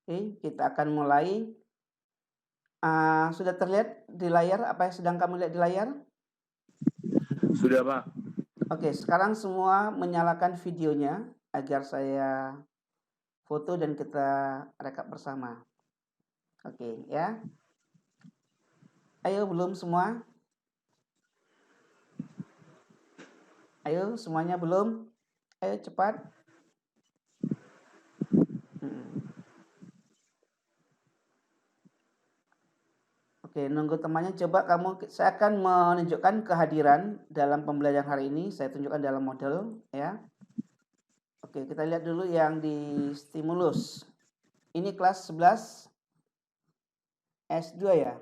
Oke, kita akan mulai. Sudah terlihat di layar apa yang sedang kamu lihat di layar? Sudah, Pak. Oke, sekarang semua menyalakan videonya agar saya foto dan kita rekap bersama. Oke, ya. Ayo, belum semua? Ayo, semuanya belum? Ayo, cepat. Oke, nunggu temannya. Coba saya akan menunjukkan kehadiran dalam pembelajaran hari ini. Saya tunjukkan dalam model, ya. Oke, kita lihat dulu yang di stimulus. Ini kelas 11 S2 ya.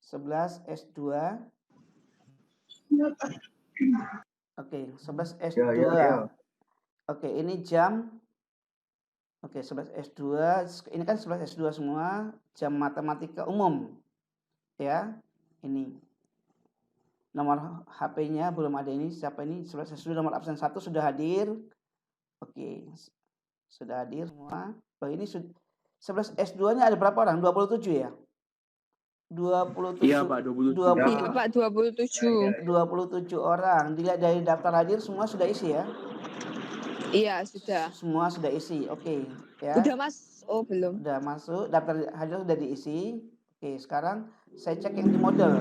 11 S2. Oke, 11 S2. Oke, ini jam. Oke, 11 S2. Ini kan 11 S2 semua. Jam matematika umum. Ya, ini. Nomor HP-nya belum ada ini. Siapa ini? 11 S2 nomor absen 1 sudah hadir. Oke, sudah hadir semua. Oh, ini 11 S2-nya ada berapa orang? 27 ya? 27. Iya, Pak, 27. Iya, Pak, 27. 27 orang. Dilihat dari daftar hadir semua sudah isi ya? Iya, sudah. Semua sudah isi. Oke, ya. Udah, Mas? Oh, belum. Udah masuk, daftar hadir sudah diisi. Oke, sekarang saya cek yang di model.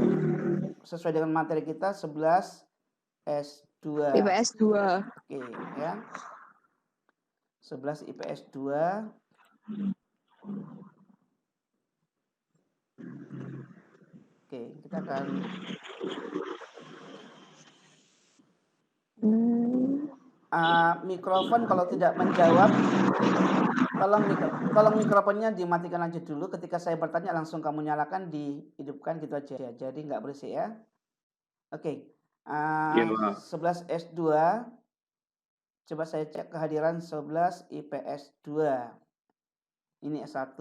Sesuai dengan materi kita 11 S2. IPS 2. Oke, ya. 11 IPS 2. Oke, kita akan mikrofon kalau tidak menjawab, tolong mikrofonnya dimatikan aja dulu. Ketika saya bertanya langsung kamu nyalakan, dihidupkan gitu aja. Jadi nggak berisik ya. Oke, 11 S2. Coba saya cek kehadiran 11 IPS 2. Ini S1,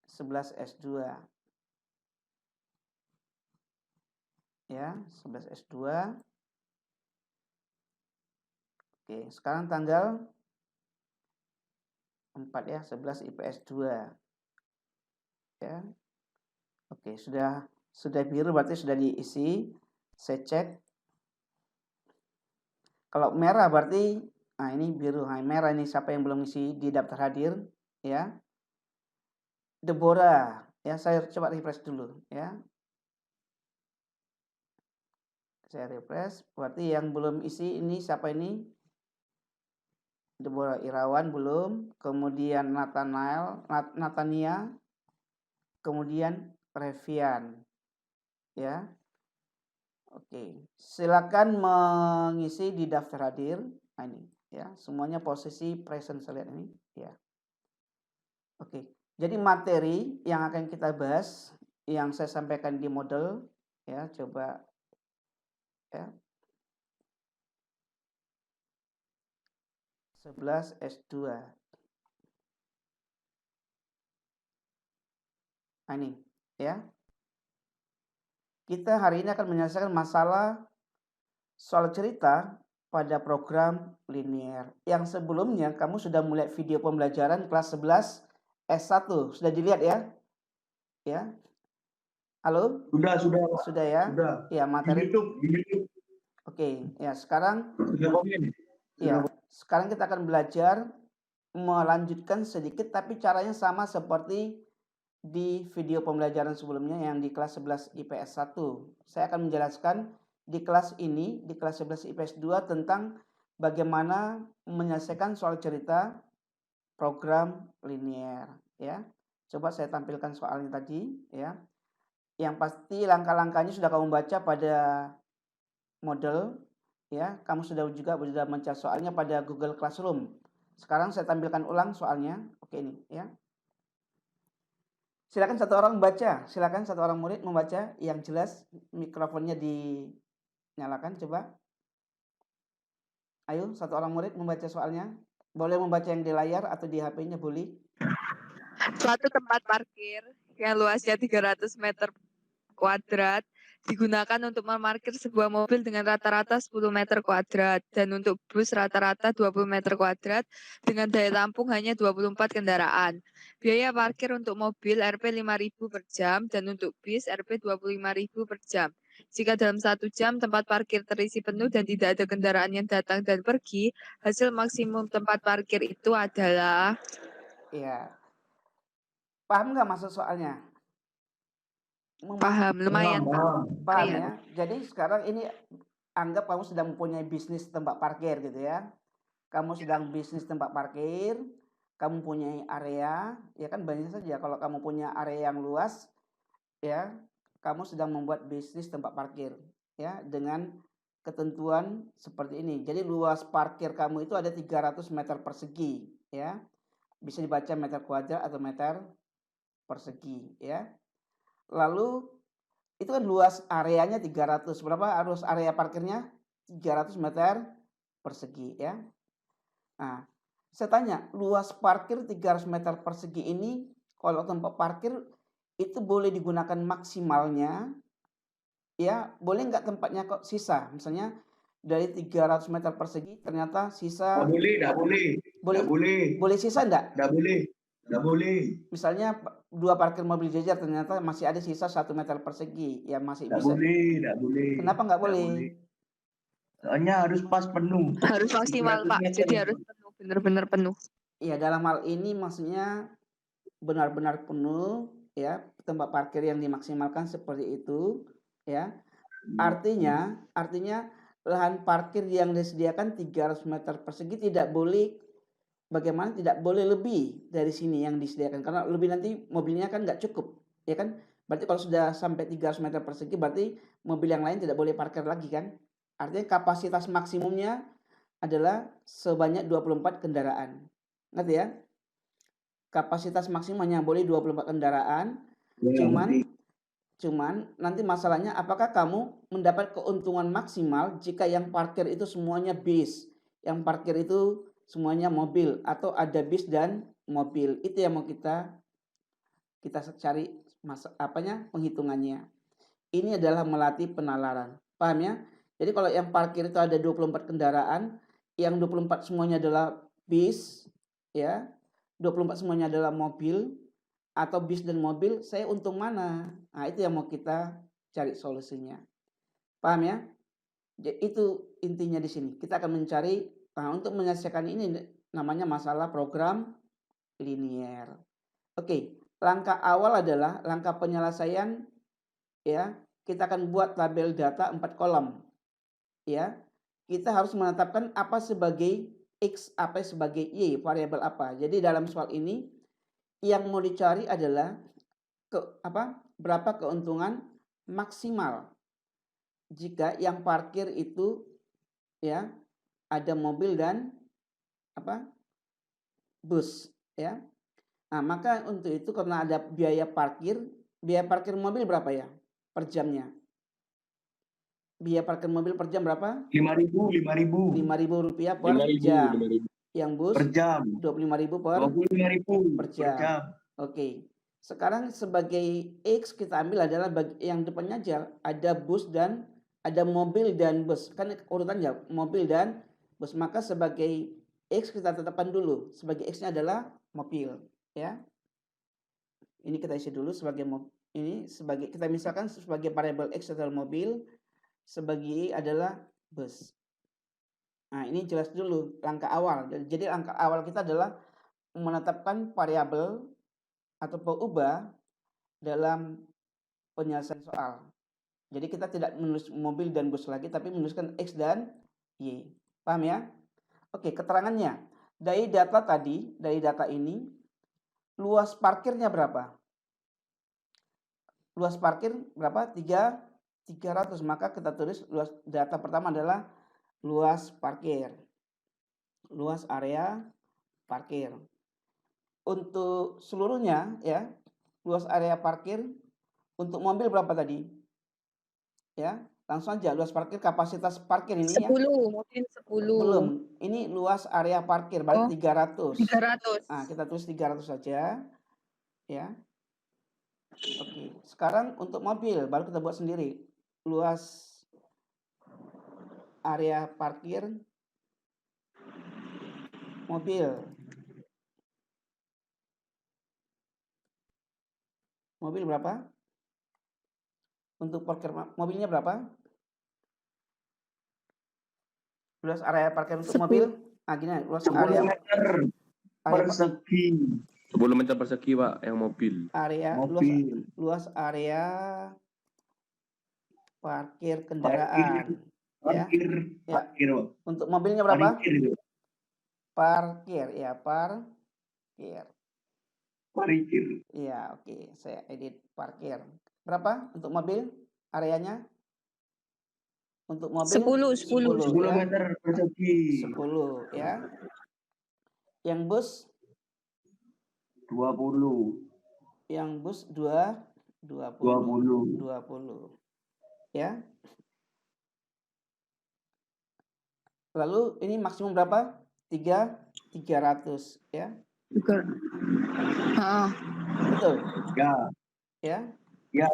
11 S2. Ya, 11 S2. Oke, sekarang tanggal 4 ya, 11 IPS 2. Ya. Oke, sudah biru berarti sudah diisi. Saya cek. Kalau merah berarti ini biru. Merah ini siapa yang belum isi di daftar hadir, ya. Deborah, ya, saya coba refresh dulu, ya. Saya refresh, berarti yang belum isi ini siapa ini? Deborah Irawan belum, kemudian Natania, kemudian Revian, ya. Oke, silakan mengisi di daftar hadir. Nah, ini ya, semuanya posisi present saya lihat ini, ya. Oke, jadi materi yang akan kita bahas yang saya sampaikan di model, ya, coba ya. 11 S2. Nah, ini ya. Kita hari ini akan menyelesaikan masalah soal cerita pada program linear. Yang sebelumnya kamu sudah mulai video pembelajaran kelas 11 S1. Sudah dilihat ya? Ya. Halo? Sudah ya? Sudah. Ya, materi. Di YouTube. Oke, ya sekarang sekarang kita akan belajar melanjutkan sedikit tapi caranya sama seperti di video pembelajaran sebelumnya yang di kelas 11 IPS 1. Saya akan menjelaskan di kelas ini, di kelas 11 IPS 2 tentang bagaimana menyelesaikan soal cerita program linear, ya. Coba saya tampilkan soalnya tadi, ya. Yang pasti langkah-langkahnya sudah kamu baca pada model, ya. Kamu sudah mencari soalnya pada Google Classroom. Sekarang saya tampilkan ulang soalnya. Oke, ini, ya. Silakan satu orang baca, silakan satu orang murid membaca yang jelas, mikrofonnya dinyalakan coba. Ayo, satu orang murid membaca soalnya. Boleh membaca yang di layar atau di HP-nya boleh. Suatu tempat parkir yang luasnya 300 meter kuadrat digunakan untuk memarkir sebuah mobil dengan rata-rata 10 meter kuadrat dan untuk bus rata-rata 20 meter kuadrat dengan daya tampung hanya 24 kendaraan. Biaya parkir untuk mobil Rp 5.000 per jam dan untuk bis Rp 25.000 per jam. Jika dalam 1 jam tempat parkir terisi penuh dan tidak ada kendaraan yang datang dan pergi, hasil maksimum tempat parkir itu adalah... Ya. Paham nggak maksud soalnya? Paham, lumayan Pak. Paham Lumayan. ya? Jadi sekarang ini anggap kamu sedang mempunyai bisnis tempat parkir gitu ya. Kamu sedang bisnis tempat parkir, kamu punya area, ya kan banyak saja kalau kamu punya area yang luas, ya, kamu sedang membuat bisnis tempat parkir, ya, dengan ketentuan seperti ini. Jadi luas parkir kamu itu ada 300 meter persegi, ya. Bisa dibaca meter kuadrat atau meter persegi, ya. Lalu itu kan luas areanya 300. Berapa arus area parkirnya? 300 meter persegi, ya. Nah, saya tanya, luas parkir 300 meter persegi ini kalau tempat parkir itu boleh digunakan maksimalnya, ya, boleh nggak tempatnya kok sisa? Misalnya dari 300 meter persegi ternyata sisa. Nggak boleh. Boleh sisa nggak? Nggak boleh. Misalnya 2 parkir mobil jajar ternyata masih ada sisa 1 meter persegi, ya masih bisa. Nggak boleh. Kenapa nggak boleh? Soalnya harus pas penuh. Harus maksimal Pak, jadi harus penuh, benar-benar penuh. Iya, dalam hal ini maksudnya benar-benar penuh, ya, tempat parkir yang dimaksimalkan seperti itu, ya. Artinya lahan parkir yang disediakan 300 meter persegi tidak boleh lebih dari sini yang disediakan, karena lebih nanti mobilnya kan nggak cukup, ya kan. Berarti kalau sudah sampai 300 meter persegi berarti mobil yang lain tidak boleh parkir lagi kan. Artinya kapasitas maksimumnya adalah sebanyak 24 kendaraan. Ngerti ya? Kapasitas maksimumnya boleh 24 kendaraan. Cuman nanti masalahnya apakah kamu mendapat keuntungan maksimal jika yang parkir itu semuanya bis, yang parkir itu semuanya mobil, atau ada bis dan mobil. Itu yang mau kita cari penghitungannya. Ini adalah melatih penalaran. Paham ya? Jadi kalau yang parkir itu ada 24 kendaraan, yang 24 semuanya adalah bis, ya. 24 semuanya adalah mobil atau bis dan mobil, saya untung mana? Nah, itu yang mau kita cari solusinya. Paham ya? Jadi itu intinya di sini. Kita akan mencari, untuk menyelesaikan ini namanya masalah program linier. Oke, langkah awal adalah langkah penyelesaian, ya. Kita akan buat tabel data 4 kolom. Ya. Kita harus menetapkan apa sebagai X, apa sebagai Y, variabel apa. Jadi dalam soal ini yang mau dicari adalah berapa keuntungan maksimal jika yang parkir itu, ya, ada mobil dan bus, ya. Nah, maka untuk itu karena ada biaya parkir mobil berapa ya per jamnya? Biaya parkir mobil per jam berapa? 5.000. Rp5.000 per jam. Yang bus per jam. 25.000 per jam. Oke. Sekarang sebagai X kita ambil adalah yang depannya aja ada bus dan ada mobil dan bus. Kan urutannya mobil dan bus. Maka sebagai X kita tetapkan dulu. Sebagai X-nya adalah mobil, ya. Ini kita isi dulu sebagai kita misalkan sebagai variabel X adalah mobil, sebagai Y adalah bus. Nah, ini jelas dulu langkah awal. Jadi langkah awal kita adalah menetapkan variabel atau pengubah dalam penyelesaian soal. Jadi kita tidak menulis mobil dan bus lagi, tapi menuliskan X dan Y. Paham ya? Oke, keterangannya. Dari data ini, luas parkirnya berapa? Luas parkir berapa? 300. Maka kita tulis data pertama adalah luas parkir. Luas area parkir. Untuk seluruhnya, ya, luas area parkir untuk mobil berapa tadi? Ya, langsung aja luas parkir, kapasitas parkir ini 10, ya. mungkin 10. Belum. Ini luas area parkir berarti 300. 300. Nah, kita tulis 300 saja. Ya. Oke. Sekarang untuk mobil baru kita buat sendiri. luas area parkir mobil. Mobil berapa? Untuk parkir mobilnya berapa? Luas area parkir untuk mobil? Ah, gini, luas 10 area meter persegi. 10 meter persegi, Pak, yang mobil. area Mobil. luas area parkir kendaraan. Parkir. Ya. Parkir. Untuk mobilnya berapa? Parkir. Parkir, ya, parkir. Parkir. Iya, oke. Saya edit parkir. Berapa untuk mobil areanya? Untuk mobil 10 10 ya. meter persegi. 10 ya. Yang bus 20. Yang bus 20. 20. Ya. Lalu ini maksimum berapa? 300 ya. Betul. Ya. Ya. Ya.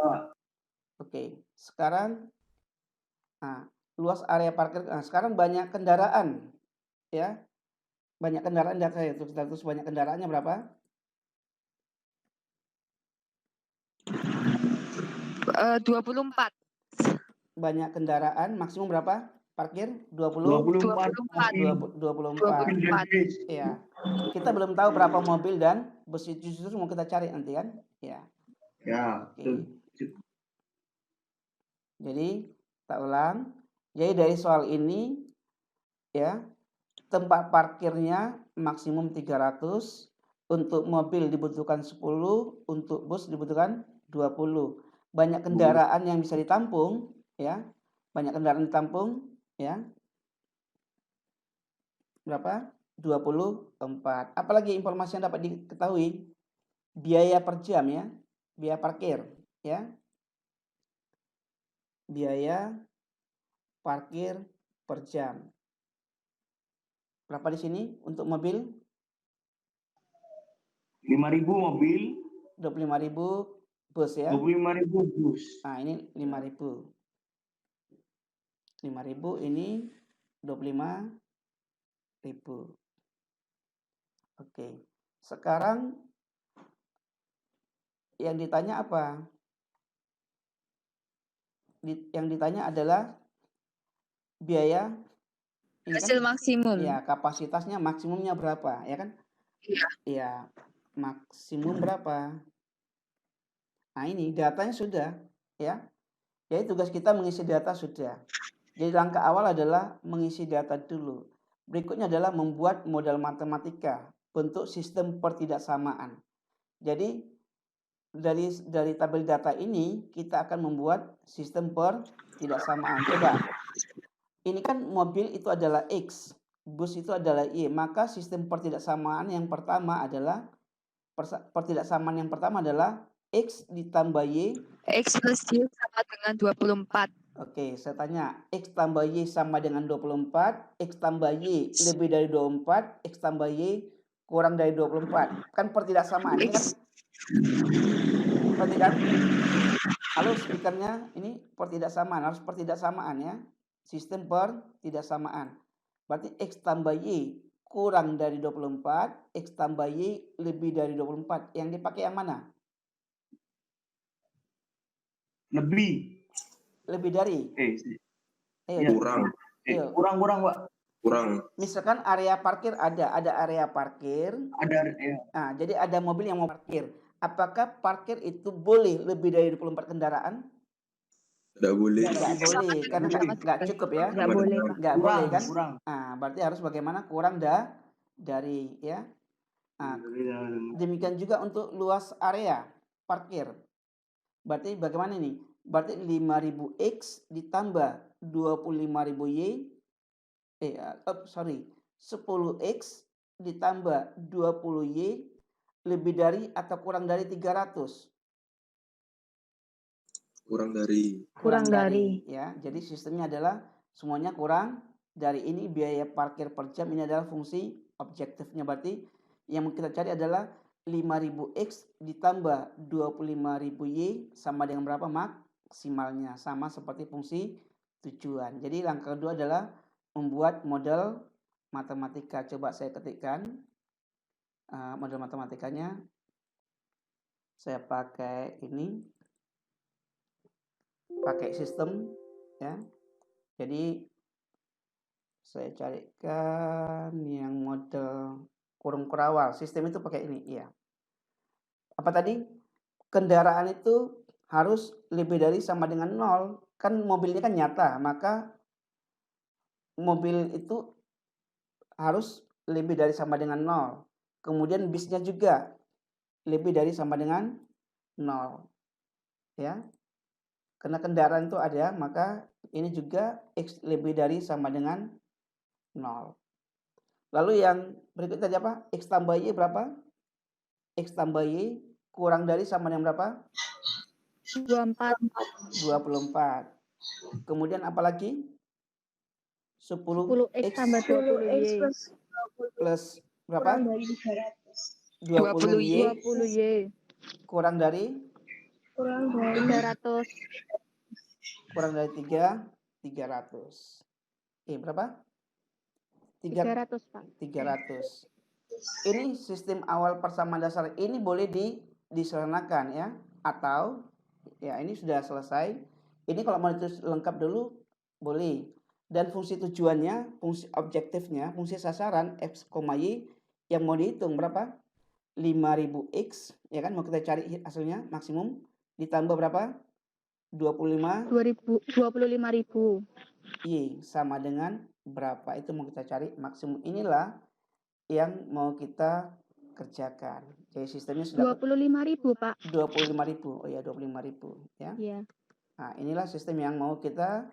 Oke. Sekarang luas area parkir. Sekarang banyak kendaraan ya. Banyak kendaraan data ya. Terus banyak kendaraannya berapa? Uh, 24. Banyak kendaraan maksimum berapa? Parkir 24. 24. Ya. Kita belum tahu berapa mobil dan bus itu justru mau kita cari nanti kan? Ya. Ya. Oke. Jadi kita ulang. Jadi dari soal ini ya, tempat parkirnya maksimum 300, untuk mobil dibutuhkan 10, untuk bus dibutuhkan 20. Banyak kendaraan yang bisa ditampung ya. Banyak kendaraan ditampung ya. Berapa? 24. Apalagi informasi yang dapat diketahui? Biaya per jam ya. Biaya parkir ya. Biaya parkir per jam. Berapa di sini untuk mobil? 5.000 mobil. 25.000 bus ya. 25.000 bus. Nah, ini 5.000. 5.000 ini 25.000. Oke. Sekarang yang ditanya apa? Yang ditanya adalah biaya hasil maksimum. Ya, kapasitasnya maksimumnya berapa, ya kan? Iya, maksimum berapa? Nah, ini datanya sudah, ya. Jadi tugas kita mengisi data sudah. Jadi langkah awal adalah mengisi data dulu. Berikutnya adalah membuat model matematika bentuk sistem pertidaksamaan. Jadi dari tabel data ini kita akan membuat sistem pertidaksamaan. Coba. Ini kan mobil itu adalah X, bus itu adalah Y, maka sistem pertidaksamaan yang pertama adalah X ditambah Y. X plus Y sama dengan 24. Oke, saya tanya, X tambah Y sama dengan 24, X tambah Y lebih dari 24, X tambah Y kurang dari 24. Kan pertidaksamaan, ini kan? Berarti kan? Halo speakernya, ini pertidaksamaan, harus pertidaksamaan ya. Sistem pertidaksamaan. Berarti X tambah Y kurang dari 24, X tambah Y lebih dari 24. Yang dipakai yang mana? Lebih dari? Kurang. Kurang, Pak. Kurang. Misalkan area parkir ada area parkir. Ada ya. Nah, jadi ada mobil yang mau parkir. Apakah parkir itu boleh lebih dari 24 kendaraan? Tidak boleh. Nggak boleh, karena nggak cukup ya. Nggak boleh, Pak. Nggak boleh kan? Kurang. Nah, berarti harus bagaimana? Kurang dari ya. Nah, demikian juga untuk luas area parkir. Berarti bagaimana nih? Berarti 5.000 X ditambah 25.000 Y. 10X ditambah 20 Y lebih dari atau kurang dari 300? Kurang dari. Ya, jadi sistemnya adalah semuanya kurang dari. Ini biaya parkir per jam, ini adalah fungsi objektifnya. Berarti yang kita cari adalah 5.000 X ditambah 25.000 Y sama dengan berapa, maksimalnya, sama seperti fungsi tujuan. Jadi langkah kedua adalah membuat model matematika. Coba saya ketikkan model matematikanya. Saya pakai ini, pakai sistem ya. Jadi saya carikan yang model kurung kurawal. Sistem itu pakai ini, iya. Apa tadi? Kendaraan itu harus lebih dari sama dengan 0. Kan mobilnya kan nyata, maka mobil itu harus lebih dari sama dengan 0. Kemudian bisnya juga lebih dari sama dengan 0. Ya. Karena kendaraan itu ada, maka ini juga X lebih dari sama dengan 0. Lalu yang berikutnya tadi apa? X tambah Y berapa? X tambah Y kurang dari sama dengan berapa? 24. 24. Kemudian apa lagi? 10X tambah 20Y. Plus berapa? 20Y. 20Y. Kurang dari? 300. Kurang dari 300. Berapa? 300, Pak. 300. Ini sistem awal persamaan dasar ini boleh disederhanakan ya, atau ya ini sudah selesai. Ini kalau mau ditulis lengkap dulu boleh. Dan fungsi tujuannya, fungsi objektifnya, fungsi sasaran X, Y yang mau dihitung berapa? 5000X, ya kan, mau kita cari hasilnya maksimum, ditambah berapa? 25 25.000. Y sama dengan berapa? Itu mau kita cari maksimum. Inilah yang mau kita kerjakan. Jadi sistemnya sudah 25.000, Pak. 25.000. Oh ya, 25.000 ya. Iya. Nah, inilah sistem yang mau kita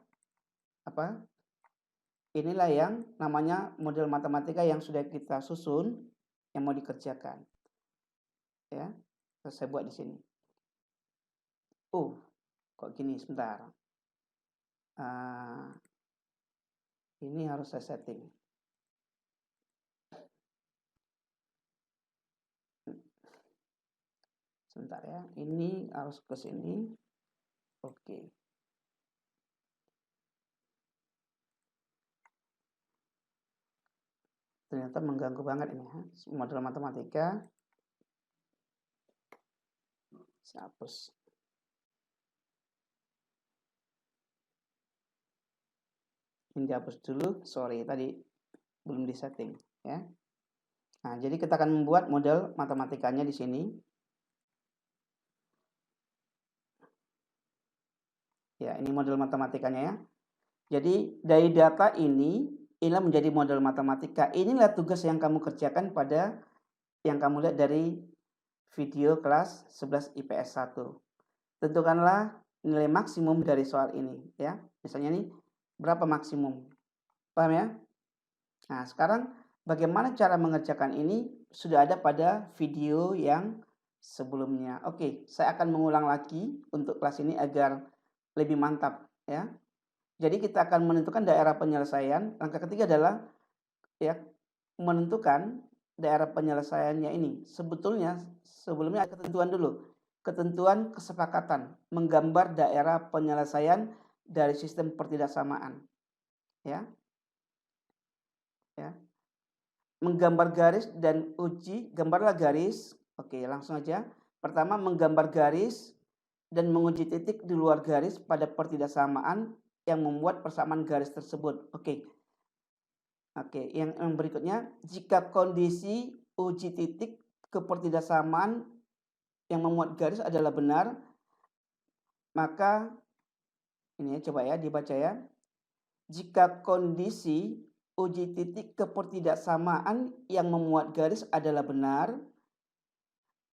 inilah yang namanya model matematika yang sudah kita susun yang mau dikerjakan. Ya. Terus saya buat di sini. Kok gini, sebentar. Ini harus saya setting. Sebentar ya, ini harus ke sini. Oke. Ternyata mengganggu banget ini ya, model matematika. Saya hapus. Ini dihapus dulu, sorry tadi belum disetting ya. Nah, jadi kita akan membuat model matematikanya di sini. Ya, ini model matematikanya ya. Jadi dari data inilah menjadi model matematika. Inilah tugas yang kamu kerjakan pada yang kamu lihat dari video kelas 11 IPS 1. Tentukanlah nilai maksimum dari soal ini ya. Misalnya ini berapa maksimum? Paham ya? Nah, sekarang bagaimana cara mengerjakan ini sudah ada pada video yang sebelumnya. Oke, saya akan mengulang lagi untuk kelas ini agar lebih mantap ya. Jadi kita akan menentukan daerah penyelesaian. Langkah ketiga adalah ya menentukan daerah penyelesaiannya ini. Sebetulnya sebelumnya ada ketentuan dulu. Ketentuan kesepakatan menggambar daerah penyelesaian dari sistem pertidaksamaan. Ya. Menggambar garis dan uji, gambarlah garis. Oke, langsung aja. Pertama, menggambar garis dan menguji titik di luar garis pada pertidaksamaan yang membuat persamaan garis tersebut. Oke, yang berikutnya, jika kondisi uji titik kepertidaksamaan yang memuat garis adalah benar, maka ini coba ya dibaca ya. Jika kondisi uji titik kepertidaksamaan yang memuat garis adalah benar,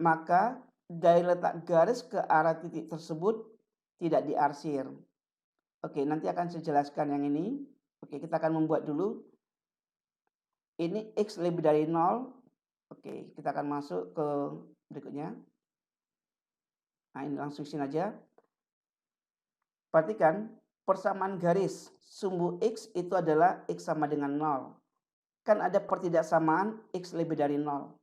maka dari letak garis ke arah titik tersebut tidak diarsir. Oke, nanti akan saya jelaskan yang ini. Oke, kita akan membuat dulu. Ini X lebih dari 0. Oke, kita akan masuk ke berikutnya. Nah, ini langsung sini aja. Perhatikan, persamaan garis sumbu X itu adalah X sama dengan 0. Kan ada pertidaksamaan X lebih dari 0.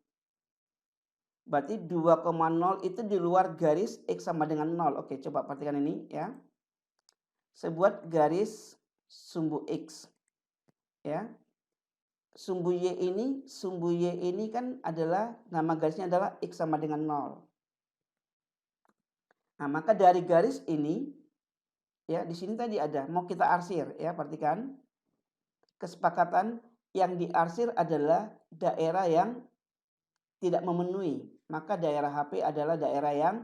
Berarti 2,0 itu di luar garis X sama dengan 0. Oke, coba perhatikan ini ya. Saya buat garis sumbu X. Ya. Sumbu Y ini kan adalah, nama garisnya adalah X sama dengan 0. Nah, maka dari garis ini, ya di sini tadi ada, mau kita arsir, ya perhatikan. Kesepakatan yang diarsir adalah daerah yang tidak memenuhi, maka daerah HP adalah daerah yang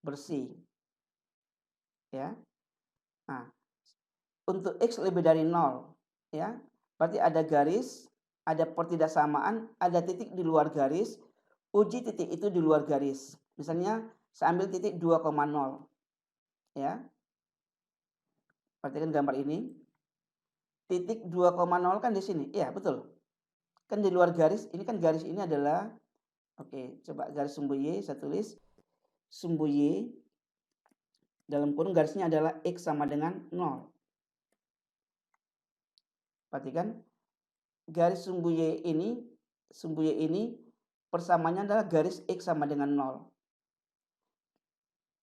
bersih. Ya. Nah, untuk X lebih dari 0, ya, berarti ada garis, ada pertidaksamaan, ada titik di luar garis, uji titik itu di luar garis. Misalnya saya ambil titik 2,0. Ya. Perhatikan gambar ini. Titik 2,0 kan di sini. Iya, betul. Kan di luar garis, ini kan garis ini adalah, oke, coba garis sumbu Y, saya tulis. Sumbu Y, dalam kurung garisnya adalah X sama dengan 0. Perhatikan, garis sumbu Y ini persamaannya adalah garis X sama dengan 0.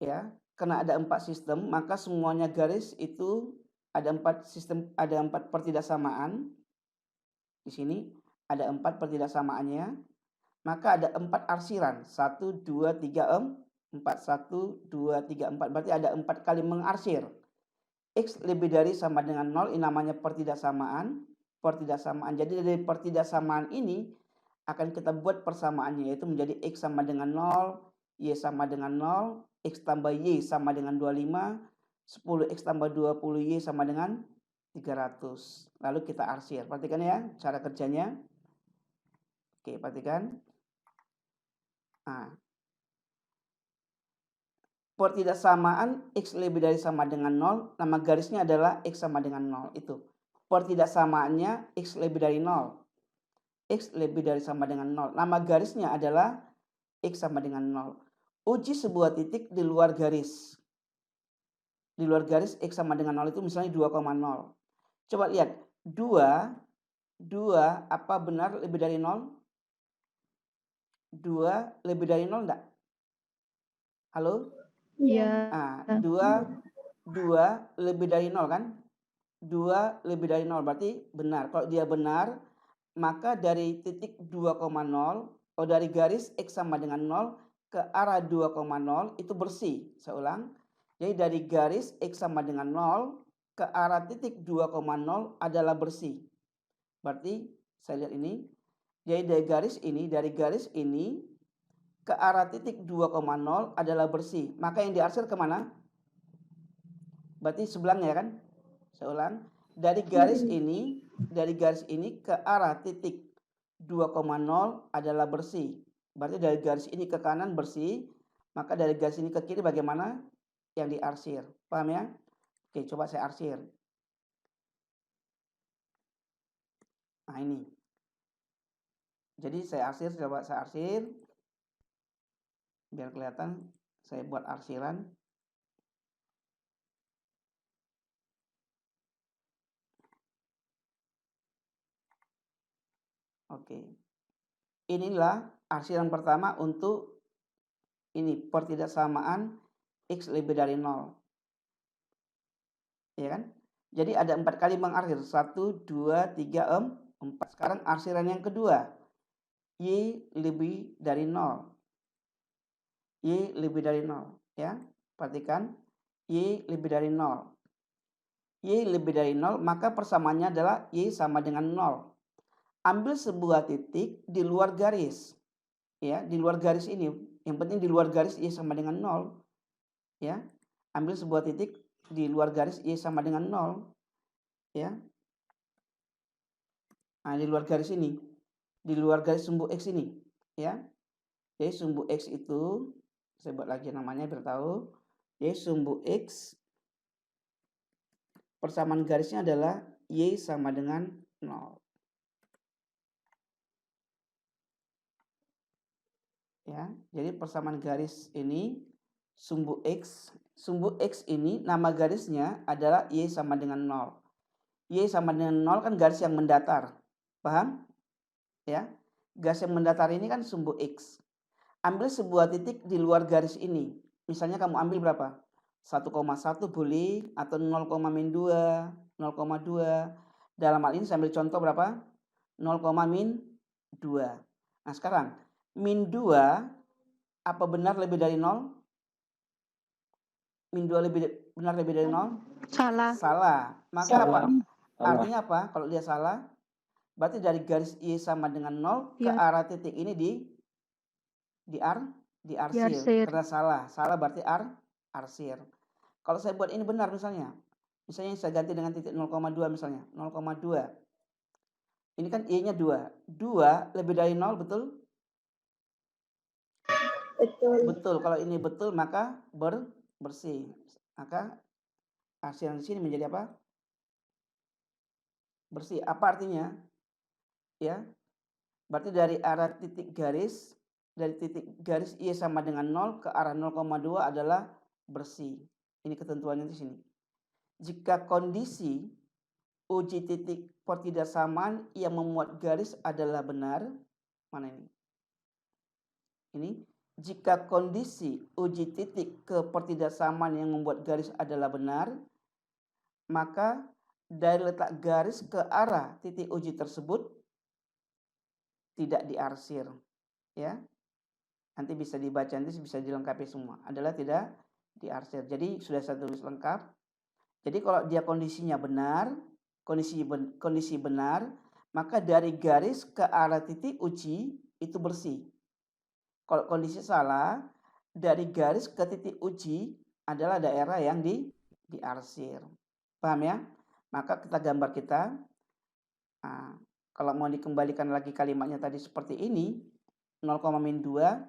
Ya, karena ada 4 sistem, maka semuanya garis itu ada 4 sistem, ada 4 pertidaksamaan. Di sini ada 4 pertidaksamaannya, maka ada 4 arsiran. 1, 2, 3, 4. 1, 2, 3, 4. Berarti ada 4 kali mengarsir. X lebih dari sama dengan 0, ini namanya pertidaksamaan. Jadi dari pertidaksamaan ini akan kita buat persamaannya, yaitu menjadi X sama dengan 0, Y sama dengan 0, X tambah Y sama dengan 25, 10X tambah 20Y sama dengan 300. Lalu kita arsir. Perhatikan ya cara kerjanya. Oke, perhatikan. Nah, pertidaksamaan X lebih dari sama dengan 0, nama garisnya adalah X sama dengan 0. Itu pertidaksamaannya X lebih dari 0. X lebih dari sama dengan 0. Nama garisnya adalah X sama dengan 0. Uji sebuah titik di luar garis. Di luar garis X sama dengan 0 itu misalnya 2,0. Coba lihat. 2 apa benar lebih dari 0? 2 lebih dari 0 enggak? Halo? Iya. Nah, 2 lebih dari 0 kan? 2 lebih dari 0 berarti benar. Kalau dia benar, maka dari titik 2,0 atau dari garis X sama dengan 0 ke arah 2,0 itu bersih. Saya ulang. Jadi dari garis X sama dengan 0 ke arah titik 2,0 adalah bersih. Berarti saya lihat ini. Jadi dari garis ini ke arah titik 2,0 adalah bersih. Maka yang diarsir kemana? Berarti sebelahnya kan? Saya ulang. Dari garis ini ke arah titik 2,0 adalah bersih. Berarti dari garis ini ke kanan bersih. Maka dari garis ini ke kiri bagaimana? Yang diarsir. Paham ya? Oke, coba saya arsir. Nah ini. Jadi saya arsir, coba saya arsir. Biar kelihatan, saya buat arsiran. Oke. Inilah arsiran pertama untuk ini pertidaksamaan X lebih dari 0. Ya kan? Jadi ada 4 kali mengarsir. 1, 2, 3, 4. Sekarang arsiran yang kedua. Y lebih dari 0. Y lebih dari 0. Ya. Perhatikan. Y lebih dari 0. Y lebih dari 0, maka persamaannya adalah Y sama dengan 0. Ambil sebuah titik di luar garis. Ya, di luar garis ini. Yang penting di luar garis Y sama dengan 0. Ya. Ambil sebuah titik di luar garis Y sama dengan 0. Ya. Nah, di luar garis ini. Di luar garis sumbu X ini. Ya. Jadi sumbu X itu, saya buat lagi namanya biar tahu. Jadi sumbu X, persamaan garisnya adalah Y sama dengan 0. Ya, jadi persamaan garis ini sumbu X ini nama garisnya adalah Y sama dengan 0. Y sama dengan 0 kan garis yang mendatar. Paham? Ya. Garis yang mendatar ini kan sumbu X. Ambil sebuah titik di luar garis ini. Misalnya kamu ambil berapa? 1,1 boleh, atau 0,-2, 0,2. Dalam hal ini saya ambil contoh berapa? 0,-2. Nah sekarang, -2 apa benar lebih dari 0? -2 benar lebih dari 0? Salah. Salah. Maka Salah. apa? Salah. Artinya apa? Kalau dia salah, berarti dari garis Y sama dengan 0 ke Ya. arah titik ini diarsir. Diarsir. Karena salah. Salah berarti arsir. Kalau saya buat ini benar misalnya. Misalnya saya ganti dengan titik 0,2 misalnya. 0,2. Ini kan Y-nya 2. 2 lebih dari 0, betul? Betul. Betul. Kalau ini betul maka bersih. Maka arsir di sini menjadi apa? Bersih. Apa artinya? Ya. Berarti dari arah titik garis, dari titik garis Y sama dengan 0 ke arah 0,2 adalah bersih. Ini ketentuannya di sini. Jika kondisi uji titik pertidaksamaan yang memuat garis adalah benar, mana ini? Ini, jika kondisi uji titik kepertidaksamaan yang membuat garis adalah benar, maka dari letak garis ke arah titik uji tersebut tidak diarsir, ya. Nanti bisa dibaca, nanti bisa dilengkapi semua. Adalah tidak diarsir. Jadi sudah saya tulis lengkap. Jadi kalau dia kondisinya benar, kondisi benar, maka dari garis ke arah titik uji itu bersih. Kalau kondisi salah, dari garis ke titik uji adalah daerah yang diarsir. Paham ya? Maka kita gambar kita. Nah, kalau mau dikembalikan lagi kalimatnya tadi seperti ini, 0,-2,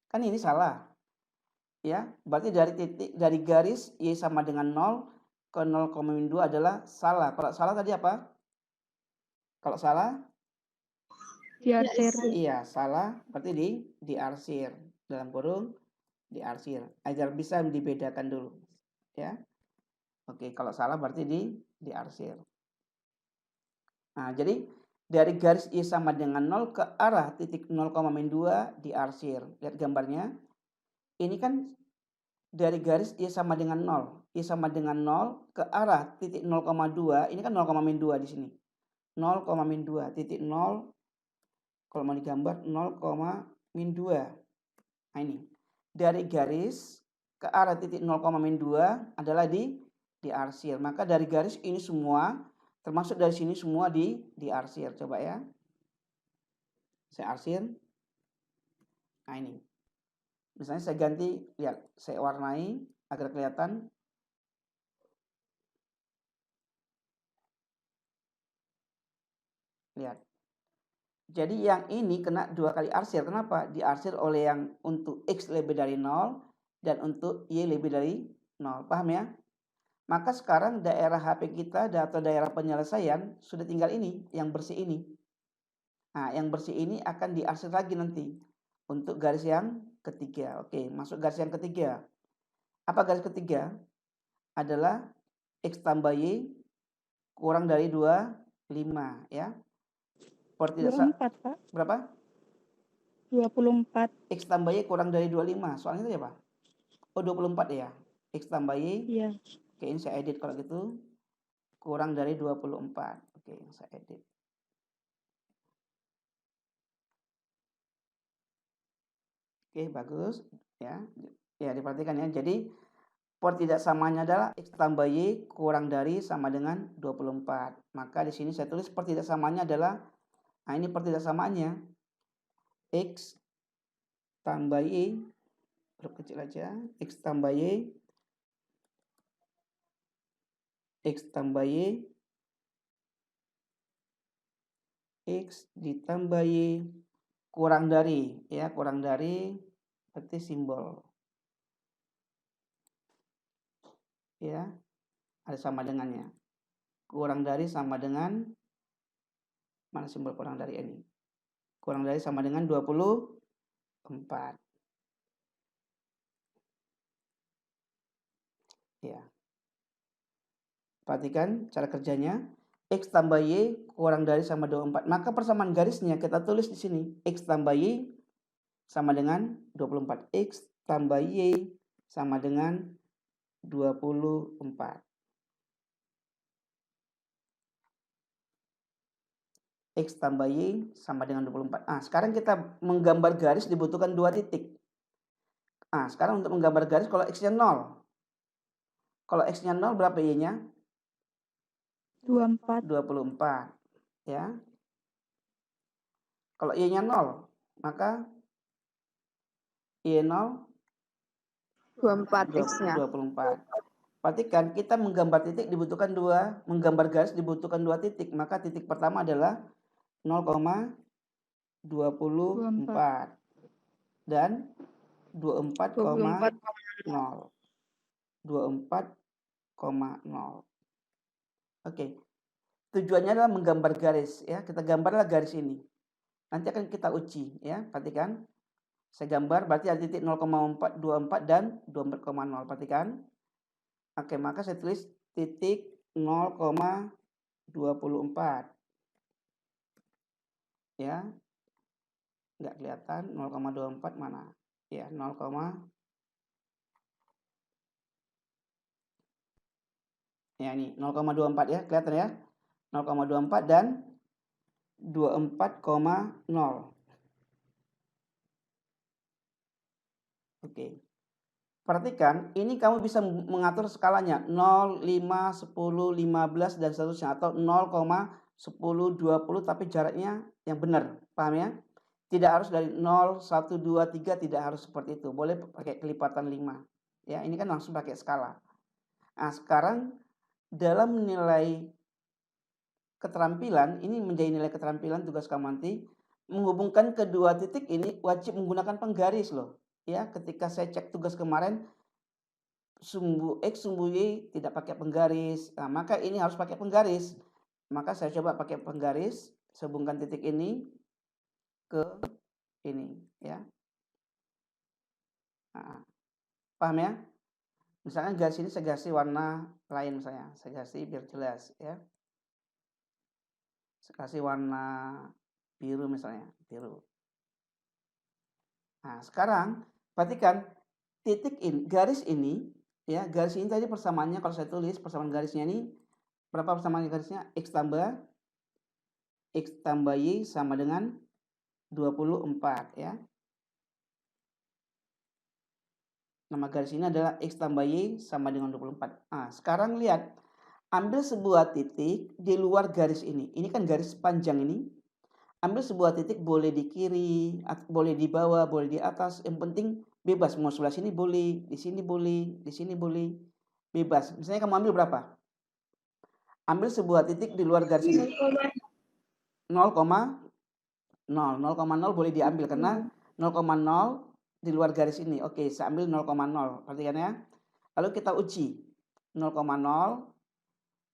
kan ini salah. Ya, berarti dari garis Y sama dengan 0 ke 0,-2 adalah salah. Kalau salah tadi apa? Kalau salah? Diarsir. Iya, salah berarti diarsir. Dalam kurung diarsir. Agar bisa dibedakan dulu. Ya. Oke, kalau salah berarti diarsir. Nah, jadi dari garis Y sama dengan 0 ke arah titik 0,-2 diarsir. Lihat gambarnya. Ini kan dari garis Y sama dengan 0. Y sama dengan 0 ke arah titik 0,2. Ini kan 0,-2 di sini. 0,-2. Titik 0. Kalau mau digambar 0,-2. Nah ini. Dari garis ke arah titik 0,-2 adalah diarsir. Maka dari garis ini semua, termasuk dari sini semua diarsir. Coba ya. Saya arsir. Nah ini. Misalnya saya ganti, lihat, saya warnai agar kelihatan. Lihat. Jadi yang ini kena 2 kali arsir. Kenapa? Diarsir oleh yang untuk X lebih dari 0 dan untuk Y lebih dari 0. Paham ya? Maka sekarang daerah HP kita atau daerah penyelesaian sudah tinggal ini, yang bersih ini. Nah, yang bersih ini akan diarsir lagi nanti untuk garis yang ketiga. Oke, masuk garis yang ketiga. Apa garis ketiga? Adalah X tambah Y kurang dari 25 ya. 24, Pak. Berapa? 24. X tambah Y kurang dari 25. Soalnya tadi apa? Oh, 24 ya. X tambah Y. Iya. Oke, ini saya edit kalau gitu. Kurang dari 24. Oke, saya edit. Oke, bagus ya. Ya, diperhatikan ya. Jadi pertidaksamaannya adalah X tambah Y kurang dari sama dengan 24. Maka di sini saya tulis pertidaksamaannya adalah, nah ini pertidaksamaannya. X tambah Y, huruf kecil aja. X tambah Y. X tambah Y. X ditambah Y kurang dari, ya, kurang dari berarti simbol. Ya, ada sama dengannya. Kurang dari sama dengan, mana simbol kurang dari ini? Kurang dari sama dengan 24. Ya. Perhatikan cara kerjanya. X tambah Y kurang dari sama 24. Maka persamaan garisnya kita tulis di sini. X tambah Y sama dengan 24. X tambah Y sama dengan 24. X tambah Y sama dengan 24. Nah, sekarang kita menggambar garis dibutuhkan 2 titik. Nah, sekarang untuk menggambar garis kalau X-nya 0. Kalau X-nya 0 berapa Y-nya? 24. 24. Ya. Kalau Y-nya 0, maka Y0 24 X-nya. 24. Perhatikan kita menggambar titik dibutuhkan 2, menggambar garis dibutuhkan 2 titik. Maka titik pertama adalah 0,24 dan 24,0. 24,0. Oke. Tujuannya adalah menggambar garis ya. Kita gambarlah garis ini. Nanti akan kita uji ya. Perhatikan. Saya gambar berarti ada titik 0,24 dan 24,0. Perhatikan. Oke, maka saya tulis titik 0,24. Ya. Enggak kelihatan 0,24 mana? Ya, 0, ya ini 0,24 ya, kelihatan ya. 0,24 dan 24,0. Oke. Perhatikan, ini kamu bisa mengatur skalanya 0, 5, 10, 15 dan seterusnya atau 0,10, 20 tapi jaraknya yang benar. Paham ya? Tidak harus dari 0, 1, 2, 3 tidak harus seperti itu. Boleh pakai kelipatan 5. Ya, ini kan langsung pakai skala. Nah, sekarang dalam nilai keterampilan, ini menjadi nilai keterampilan tugas kamu nanti, menghubungkan kedua titik ini wajib menggunakan penggaris loh. Ya, ketika saya cek tugas kemarin, sumbu X, sumbu Y tidak pakai penggaris. Nah, maka ini harus pakai penggaris. Maka saya coba pakai penggaris, saya hubungkan titik ini ke ini ya. Nah, paham ya? Misalkan garis ini saya kasih warna lain misalnya. Saya kasih biar jelas ya. Saya kasih warna biru misalnya, biru. Nah, sekarang perhatikan titik ini, garis ini ya, garis ini tadi persamaannya kalau saya tulis persamaan garisnya ini berapa persamaan garisnya? X tambah Y sama dengan 24 ya. Nama garis ini adalah X tambah Y sama dengan 24. Nah, sekarang lihat, ambil sebuah titik di luar garis ini. Ini kan garis panjang ini. Ambil sebuah titik, boleh di kiri, boleh di bawah, boleh di atas. Yang penting bebas. Mau sebelah sini boleh, di sini boleh, di sini boleh. Bebas. Misalnya kamu ambil berapa? Ambil sebuah titik di luar garis ini. 0,0 boleh diambil karena 0,0 di luar garis ini. Oke, saya ambil 0,0. Perhatikan ya. Lalu kita uji. 0,0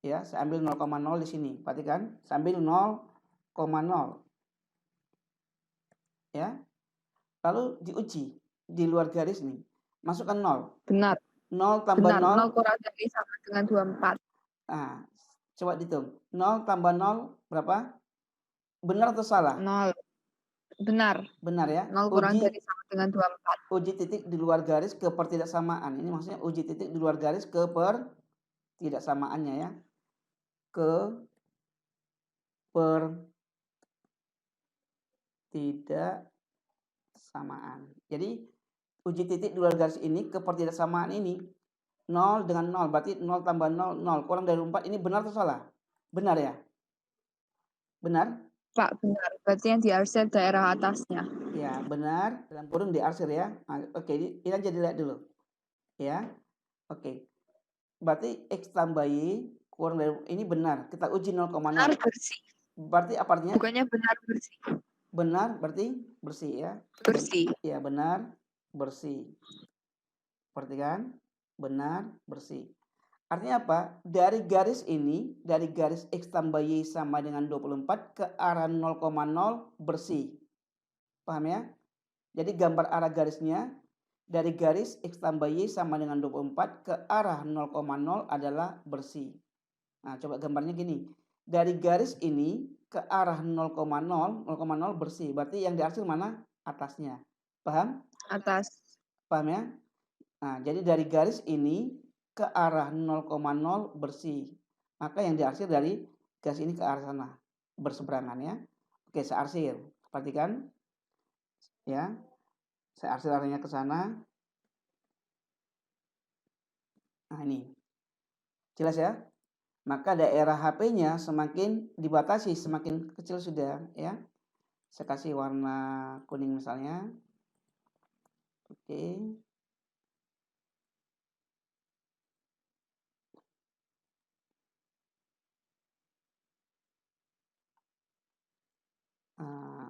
ya, saya ambil 0,0 di sini. Perhatikan, saya ambil 0,0. Ya. Lalu diuji di luar garis nih. Masukkan 0. Benar. 0 tambah 0. 0 kurang dari sama dengan 24. Nah, coba dihitung. 0 tambah 0 berapa? Benar atau salah? 0. Benar. Benar ya. 0 kurang dari sama dengan 24. Uji titik di luar garis ke pertidaksamaan. Ini maksudnya uji titik di luar garis ke pertidaksamaannya ya. Ke pertidaksamaan. Jadi uji titik di luar garis ini ke pertidaksamaan ini 0 dengan 0 berarti 0 tambah 0 0 kurang dari 4. Ini benar atau salah? Benar ya? Benar? Pak, benar. Berarti yang diarsir daerah atasnya. Ya, benar. Dalam kurung diarsir ya. Nah, oke, ini aja dilihat dulu. Ya. Oke. Berarti X tambah Y kurang dari ini benar. Kita uji 0,0. Benar bersih. Berarti apa artinya? Bukannya benar bersih. Benar berarti bersih ya. Bersih. Ya, benar bersih. Perhatikan. Benar bersih. Artinya apa? Dari garis ini, dari garis X tambah Y sama dengan 24 ke arah 0,0 bersih. Paham ya? Jadi gambar arah garisnya dari garis X tambah Y sama dengan 24 ke arah 0,0 adalah bersih. Nah, coba gambarnya gini. Dari garis ini ke arah 0,0 bersih. Berarti yang diarsir mana? Atasnya. Paham? Atas. Paham ya? Nah, jadi dari garis ini ke arah 0,0 bersih. Maka yang diarsir dari garis ini ke arah sana, berseberangan ya. Oke, saya arsir. Perhatikan ya. Saya arsir arahnya ke sana. Nah, ini. Jelas ya? Maka daerah HP-nya semakin dibatasi, semakin kecil sudah ya. Saya kasih warna kuning misalnya. Oke.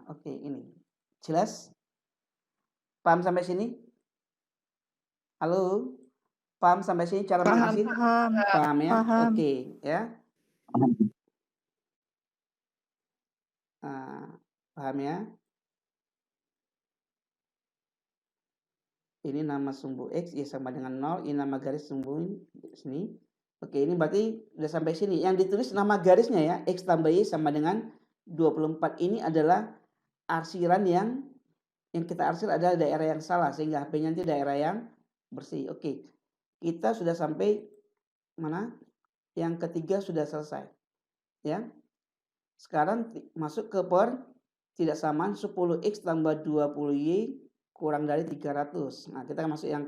Oke, ini. Jelas? Paham sampai sini? Halo? Paham sampai sini cara mengarsir? Paham ya? Paham. Oke, ya. Paham ya? Ini nama sumbu X ya sama dengan 0, ini nama garis sumbu sini. Oke, ini berarti udah sampai sini. Yang ditulis nama garisnya ya, X tambah Y sama dengan 24. Ini adalah arsiran yang kita arsir adalah daerah yang salah, sehingga HP-nya nanti daerah yang bersih. Oke, kita sudah sampai mana? Yang ketiga sudah selesai. Ya. Sekarang masuk ke pertidaksamaan 10X tambah 20Y kurang dari 300. Nah, kita masuk yang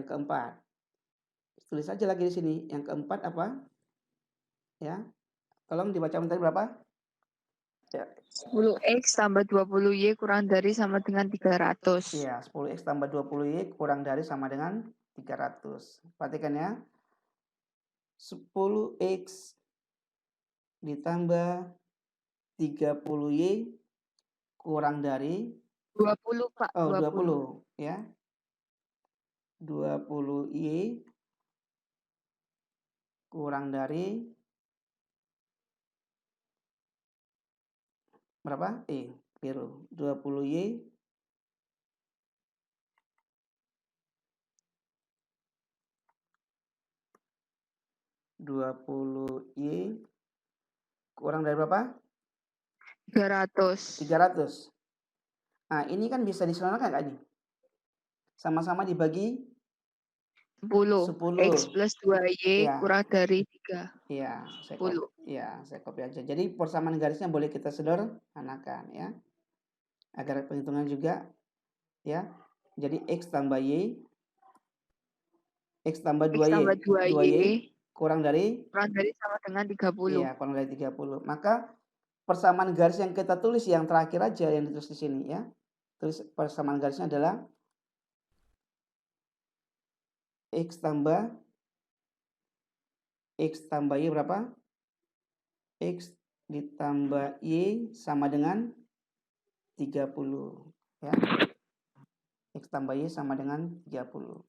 keempat. Tulis aja lagi di sini. Yang keempat apa? Ya. Tolong dibaca tadi berapa? Ya. 10X tambah 20Y kurang dari sama dengan 300. Iya, 10X tambah 20Y kurang dari sama dengan 300. Perhatikan ya. 10X ditambah 30Y kurang dari 20, Pak. Oh, 20 ya. 20Y kurang dari berapa? Biru. 20Y kurang dari berapa? 300. Nah, ini kan bisa diselesaikan nggak ini? Sama-sama dibagi 10. X plus 2Y ya. kurang dari 3. Iya, saya copy aja. Jadi persamaan garisnya boleh kita sederhanakan ya. Agar penghitungan juga ya. Jadi X tambah Y X tambah 2Y kurang dari sama dengan 30. Iya, kurang dari 30. Maka persamaan garis yang kita tulis yang terakhir aja yang ditulis di sini ya. Tulis persamaan garisnya adalah X tambah Y berapa? X ditambah Y sama dengan 30 ya. X tambah Y sama dengan 30.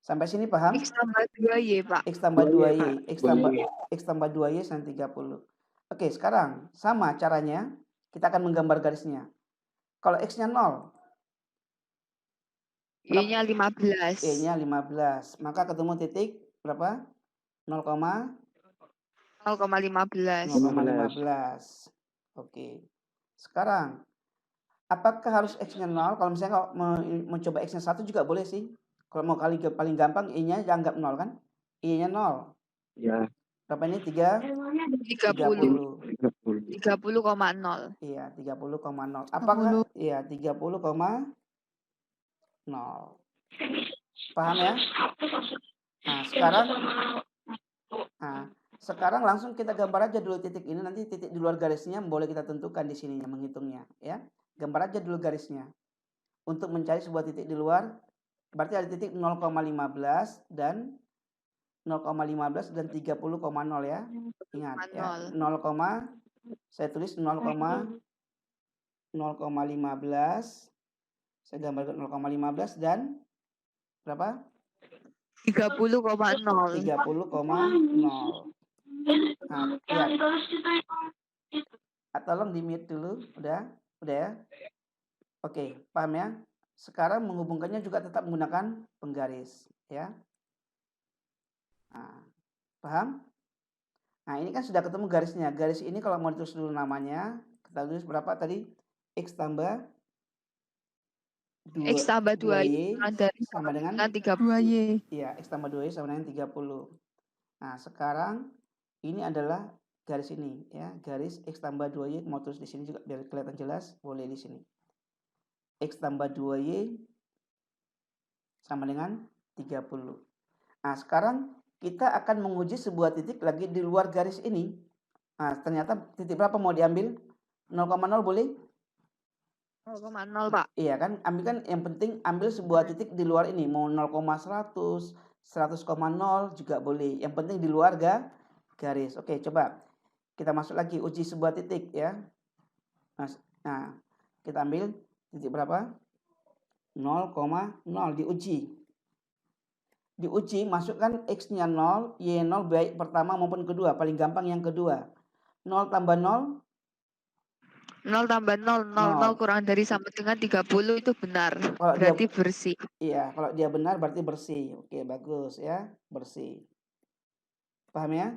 Sampai sini paham? X tambah 2Y, Pak. X tambah 2Y. X tambah 2Y sama 30. Oke, sekarang sama caranya. Kita akan menggambar garisnya. Kalau X-nya 0. Y-nya 15. Y-nya 15. Maka ketemu titik berapa? 0,15. Oke. Sekarang, apakah harus X-nya 0? Kalau misalnya mencoba X-nya 1 juga boleh sih. Kalau mau paling gampang, Y-nya dianggap 0 kan? Y-nya 0. Ya. Berapa ini? 30,0. Iya, 30,0. Apakah? Iya, 30,0. Paham ya? Nah, sekarang langsung kita gambar aja dulu titik ini. Nanti titik di luar garisnya boleh kita tentukan di sininya menghitungnya ya. Gambar aja dulu garisnya. Untuk mencari sebuah titik di luar, berarti ada titik 0,15 dan 30,0 ya. Ingat ya. Saya tulis 0,15. Saya gambarkan 0,15 dan berapa? 30,0. 30,0. Nah, lihat. Tolong di-mute dulu. Udah ya. Oke, paham ya? Sekarang menghubungkannya juga tetap menggunakan penggaris ya. Nah, paham? Nah, ini kan sudah ketemu garisnya. Garis ini kalau mau ditulis dulu namanya, kita tulis berapa tadi? X tambah X tambah 2Y kurang dari sama dengan 30. 2Y. Iya, X tambah 2Y sama dengan 30. Nah, sekarang ini adalah garis ini ya, garis X tambah 2Y, mau tulis di sini juga biar kelihatan jelas, boleh di sini. X tambah 2Y sama dengan 30. Nah, sekarang kita akan menguji sebuah titik lagi di luar garis ini. Nah, ternyata titik berapa mau diambil? 0,0 boleh? 0,0 Pak. Iya kan, ambil kan, yang penting ambil sebuah titik di luar ini, mau 0,100, 100,0 juga boleh. Yang penting di luar garis. Oke, coba kita masuk lagi uji sebuah titik ya. Nah, kita ambil titik berapa? 0,0 diuji. Diuji, masukkan X-nya 0, Y0 baik pertama maupun kedua. Paling gampang yang kedua. 0 tambah 0. 0 tambah 0, 0 kurang dari sama dengan 30 itu benar. Kalau berarti bersih. Iya, kalau dia benar berarti bersih. Oke, bagus ya, bersih. Paham ya?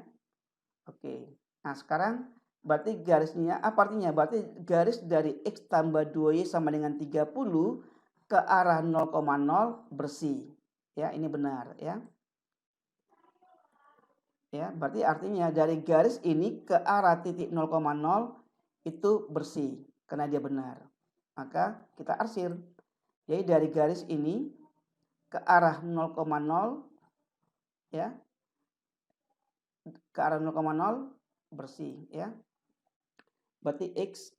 Oke. Nah, sekarang berarti garisnya, apa artinya? Berarti garis dari X tambah 2Y sama dengan 30 ke arah 0,0 bersih. Ya, ini benar ya. Ya, berarti artinya dari garis ini ke arah titik 0,0 itu bersih karena dia benar. Maka kita arsir. Jadi dari garis ini ke arah 0,0 ya. Ke arah 0,0 bersih ya. Berarti X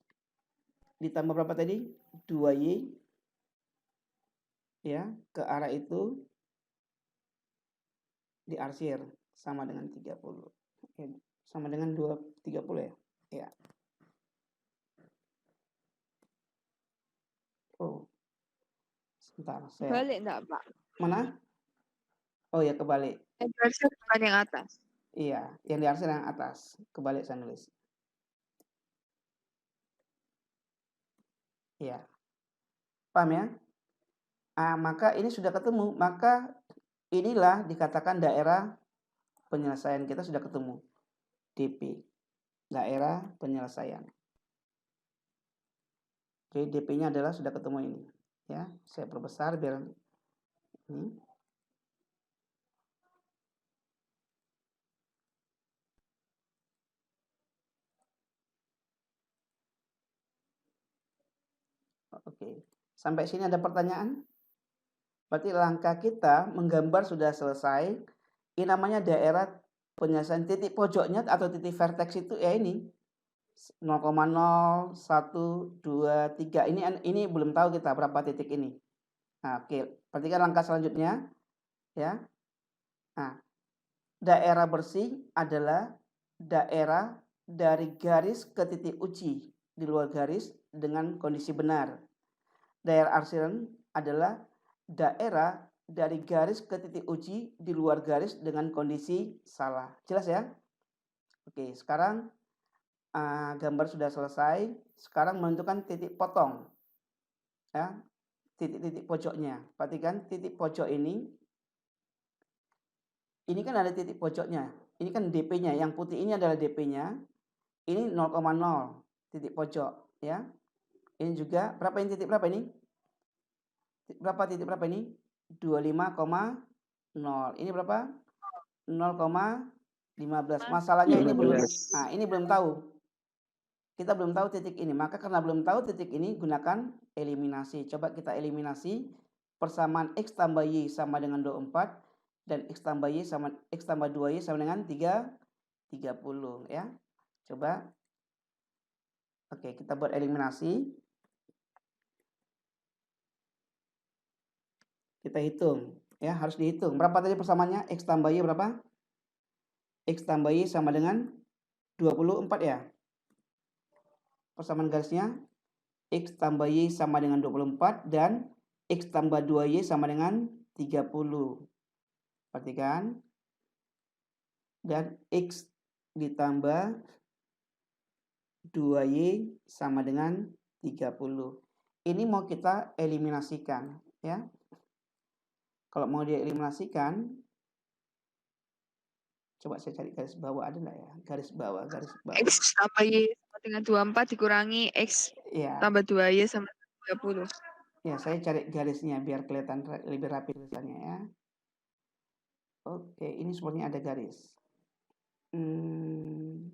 ditambah berapa tadi? 2Y ya, ke arah itu diarsir sama dengan 30. Sama dengan 30 ya. Ya. Oh. Sebentar, Balik enggak, Pak? Mana? Oh ya, kebalik. Yang diarsir bukan yang atas. Iya, yang diarsir yang atas. Kebalik saya nulis. Iya. Paham ya? Maka ini sudah ketemu. Maka inilah dikatakan daerah penyelesaian kita sudah ketemu. DP. Daerah penyelesaian. Jadi DP-nya adalah sudah ketemu ini. Ya, saya perbesar biar ini. Oke. Sampai sini ada pertanyaan? Berarti langkah kita menggambar sudah selesai. Ini namanya daerah penyelesaian titik pojoknya atau titik vertex itu ya ini. 0,0, 1, 2, 3. Ini belum tahu kita berapa titik ini. Nah, oke. Perhatikan langkah selanjutnya. Ya. Nah, daerah bersih adalah daerah dari garis ke titik uji di luar garis dengan kondisi benar. Daerah arsiran adalah daerah dari garis ke titik uji di luar garis dengan kondisi salah. Jelas ya? Oke, sekarang gambar sudah selesai. Sekarang menentukan titik potong. Ya, titik-titik pojoknya. Perhatikan titik pojok ini. Ini kan ada titik pojoknya. Ini kan DP-nya. Yang putih ini adalah DP-nya. Ini 0,0 titik pojok. Ya. Ini juga berapa ini titik berapa ini? Berapa titik berapa ini? 25,0. Ini berapa? 0,15. Masalahnya ini belum. Nah, ini belum tahu. Kita belum tahu titik ini. Maka karena belum tahu titik ini, gunakan eliminasi. Coba kita eliminasi. Persamaan X tambah Y sama dengan 24. Dan X tambah 2Y sama dengan 30 ya. Coba. Oke, kita buat eliminasi. Kita hitung ya, harus dihitung. Berapa tadi persamaannya? X tambah Y berapa? X tambah Y sama dengan 24 ya. Persamaan garisnya X tambah Y sama dengan 24 dan X tambah 2Y sama dengan 30. Perhatikan. Dan X ditambah 2Y sama dengan 30. Ini mau kita eliminasikan ya. Kalau mau dieliminasikan, coba saya cari garis bawah, ada nggak ya? Garis bawah. X tambah Y sama dengan 24 dikurangi X ya. tambah 2Y sama 30. Ya, saya cari garisnya biar kelihatan lebih rapi tulisannya ya. Oke, ini sepertinya ada garis. Ini.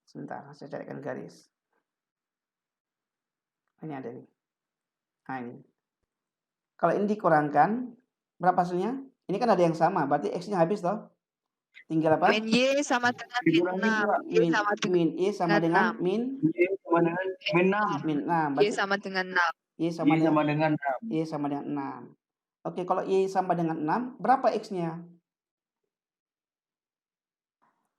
Sebentar, saya carikan garis. Ini ada nih. Nah, ini. Kalau ini dikurangkan, berapa hasilnya? Ini kan ada yang sama, berarti X-nya habis toh? Tinggal apa? Min Y sama dengan min 6. Y sama dengan Min Y sama dengan 6. min Y sama dengan min 6. Min 6. Y Berarti sama dengan 6. Y sama Y sama dengan 6. Y sama dengan 6. Oke, kalau Y sama dengan 6, berapa X-nya?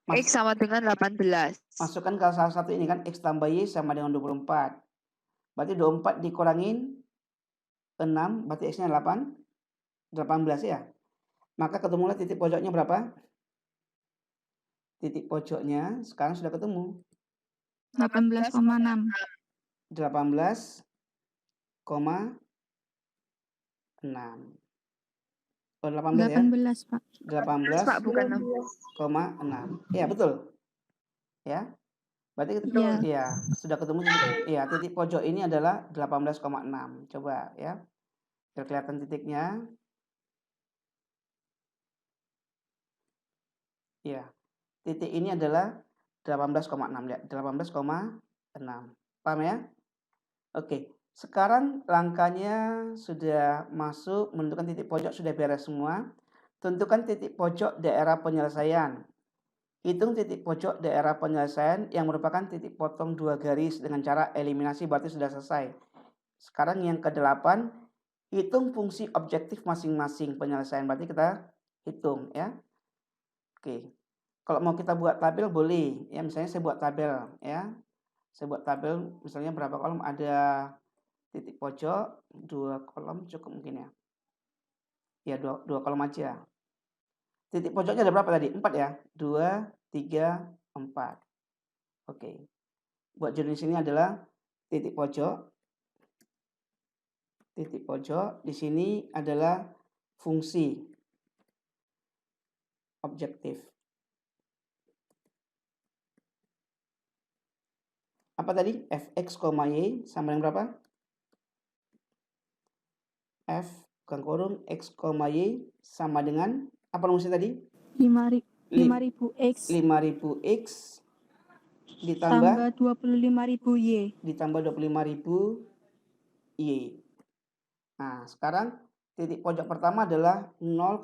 X sama dengan 18. Masukkan ke salah satu ini kan, X tambah Y sama dengan 24. Berarti 24 dikurangin 6, berarti X-nya 18 ya. Maka ketemulah titik pojoknya berapa? Titik pojoknya sekarang sudah ketemu. 18,6. 18,6. Oh, 18 ya? 18, Pak. 18, Pak, bukan 6. Ya, betul. Ya. Berarti Iya. ya, sudah ketemu titik pojok ini adalah 18,6. Coba ya. Biar kelihatan titiknya. Ya. Titik ini adalah 18,6 ya. 18,6. Paham ya? Oke. Sekarang langkahnya sudah masuk, menentukan titik pojok sudah beres semua. Tentukan titik pojok daerah penyelesaian. Hitung titik pojok daerah penyelesaian yang merupakan titik potong dua garis dengan cara eliminasi, berarti sudah selesai. Sekarang yang ke-8, hitung fungsi objektif masing-masing penyelesaian, berarti kita hitung ya. Oke. Kalau mau kita buat tabel boleh ya, misalnya saya buat tabel ya. Saya buat tabel misalnya berapa kolom, ada titik pojok 2 kolom cukup mungkin ya. Ya 2 kolom aja. Titik pojoknya ada berapa tadi? 4 ya. 2, 3, 4. Oke. Buat jenis ini adalah titik pojok. Titik pojok di sini adalah fungsi objektif. Apa tadi? Fx, y sama dengan berapa? F bukan kurung X, Y sama dengan apa rumusnya tadi? 5.000X 5.000X tambah 25.000Y. Ditambah 25.000 Y. Nah, sekarang titik pojok pertama adalah 0,0.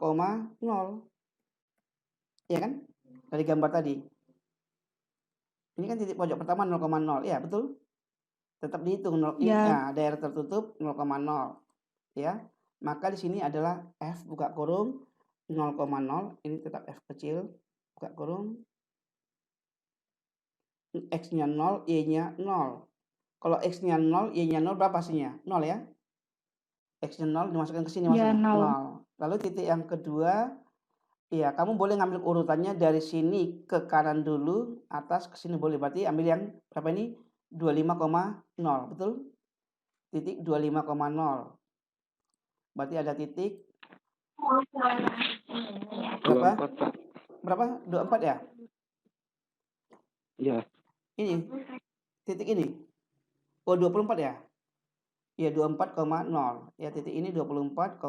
Ya kan? Dari gambar tadi. Ini kan titik pojok pertama 0,0. Ya, betul? Tetap dihitung 0. Ya. Nah, daerah tertutup 0,0. Ya. Maka di sini adalah F buka kurung 0,0. Ini tetap F kecil buka kurung. X-nya 0, Y-nya 0. Kalau X-nya 0, Y-nya 0, berapa hasilnya? 0 ya? X-nya 0 dimasukkan ke sini Ya, maksudnya 0. Lalu titik yang kedua, ya kamu boleh ngambil urutannya dari sini ke kanan dulu, atas ke sini boleh. Berarti ambil yang berapa ini? 25,0, betul? Titik 25,0. Berarti ada titik berapa? 24, Pak. Berapa? 24 ya? Iya. Ini titik ini. Oh, 24 ya? Ya, 24,0. Ya, titik ini 24,0.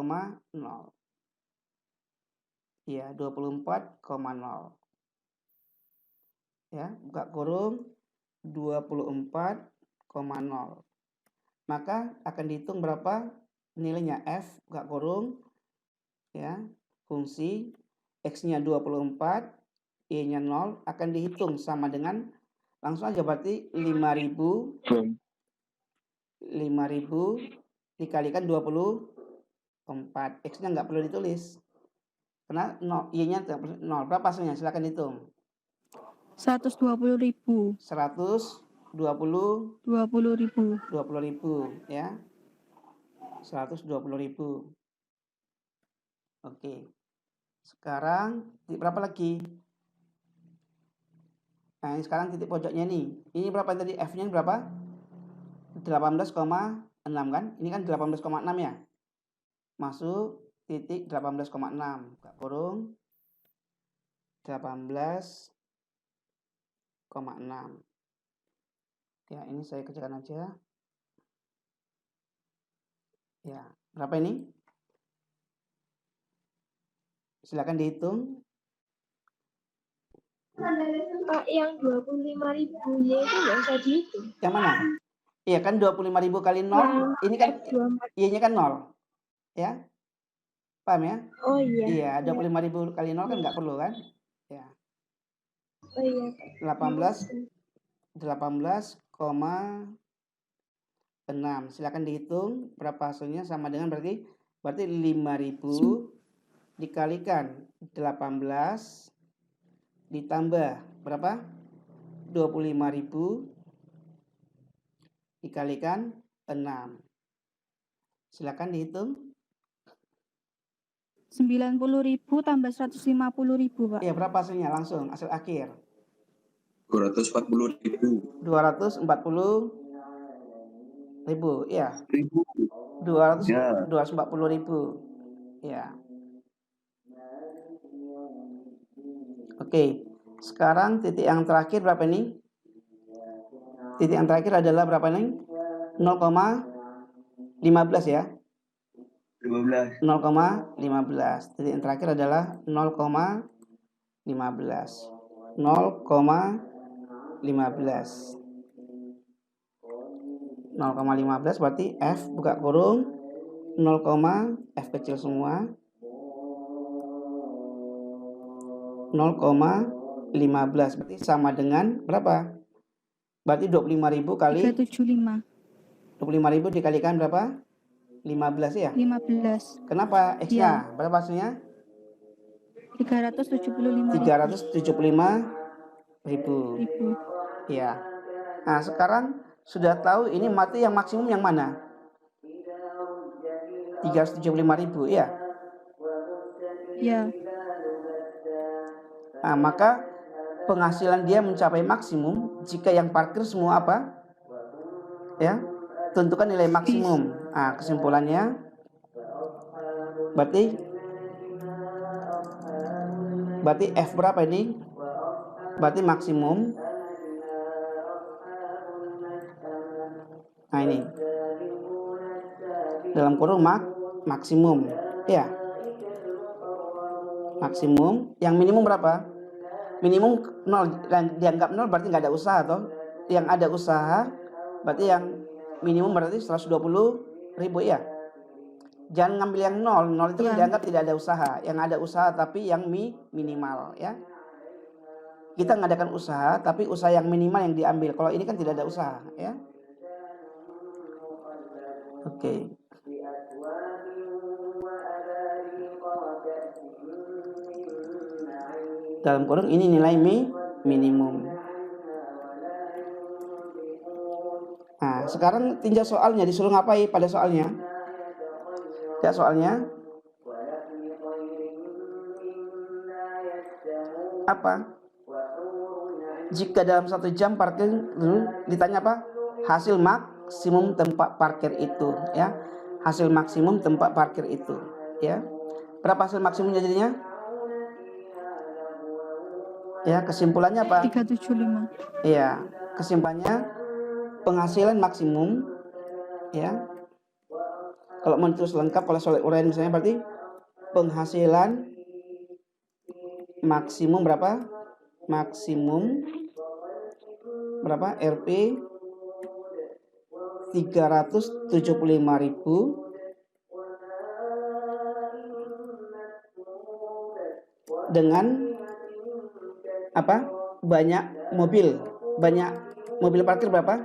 Ya, 24,0. Ya, buka kurung 24,0. Maka akan dihitung berapa nilainya? F buka kurung ya, fungsi X-nya 24, Y-nya 0 akan dihitung sama dengan langsung aja, berarti 5.000 dikalikan 24. X-nya nggak perlu ditulis. Karena Y-nya 0. Berapa hasilnya? Silakan hitung. 120.000. 20.000 ya. 120.000. Oke. Sekarang berapa lagi? Nah, ini sekarang titik pojoknya nih. Ini berapa tadi? F-nya berapa? 18,6 kan? Ini kan 18,6 ya. Masuk titik 18,6. Buka kurung 18,6. Ya, ini saya kerjakan aja. Ya, berapa ini? Silakan dihitung. Pak, yang 25.000 Y itu nggak usah dihitung. Yang mana? Iya kan 25.000 kali 0, ini kan Y-nya kan 0. Ya. Paham ya? Oh iya. Iya, 25.000 kali 0 kan nggak perlu kan? Ya. Oh iya. 18,6. Silakan dihitung berapa hasilnya, sama dengan berarti 5.000 dikalikan 18 ditambah berapa? 25.000 dikalikan 6. Silakan dihitung. 90.000 tambah 150.000, Pak. Iya, berapa hasilnya? Langsung hasil akhir. 240.000. 240.000. Iya. 240.000. Ya. Oke. Sekarang titik yang terakhir berapa ini? Titik yang terakhir adalah berapa ini? 0,15 ya. 15. 0,15. Titik yang terakhir adalah 0,15. 0,15. 0,15 berarti F buka kurung 0, F kecil semua 0,15 berarti sama dengan berapa? Berarti 25.000 kali 375. 25.000 dikalikan berapa? 15 ya? 15. Kenapa X-nya? Iya. Berapa hasilnya? 375.000. 375.000. Ya. Nah, sekarang sudah tahu ini mati yang maksimum yang mana? 375.000 ya? Ya. Nah, maka penghasilan dia mencapai maksimum jika yang parkir semua apa? Ya, tentukan nilai maksimum. Nah, kesimpulannya berarti F berapa ini? Berarti maksimum. Nah, ini dalam kurung maksimum ya. Maksimum. Yang minimum berapa? Minimum 0, dan dianggap 0 berarti nggak ada usaha toh. Yang ada usaha berarti yang minimum berarti 120.000 ya. Jangan ngambil yang 0 itu kan dianggap tidak ada usaha. Yang ada usaha tapi yang minimal ya. Kita mengadakan usaha tapi usaha yang minimal yang diambil. Kalau ini kan tidak ada usaha ya. Oke. Dalam kurung ini nilai minimum. Nah, sekarang tinjau soalnya, disuruh ngapain pada soalnya? Ya, soalnya apa? Jika dalam 1 jam parkir ditanya apa? Hasil maksimum tempat parkir itu ya. Hasil maksimum tempat parkir itu ya. Berapa hasil maksimumnya jadinya? Ya, kesimpulannya apa? 375. Iya, kesimpulannya penghasilan maksimum ya. Kalau mau terus lengkap, kalau soal uraian misalnya berarti penghasilan maksimum berapa? Maksimum berapa? Rp 375.000 dengan apa? Banyak mobil parkir berapa?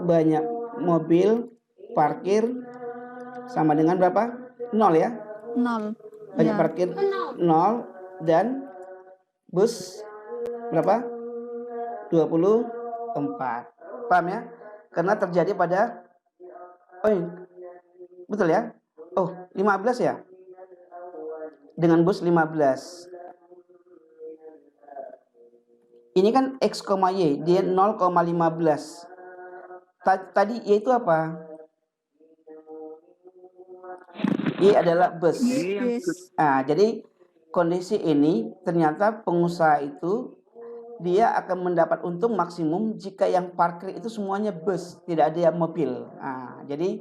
Banyak mobil parkir sama dengan berapa? 0 ya? 0. Banyak Ya. parkir 0 dan bus berapa? 24. Paham ya? Karena terjadi pada betul ya? 15 ya? Dengan bus 15. Ini kan X, Y, dia 0,15. Tadi Y itu apa? Y adalah bus. Yes. Nah, jadi kondisi ini ternyata pengusaha itu dia akan mendapat untung maksimum jika yang parkir itu semuanya bus, tidak ada yang mobil. Nah, jadi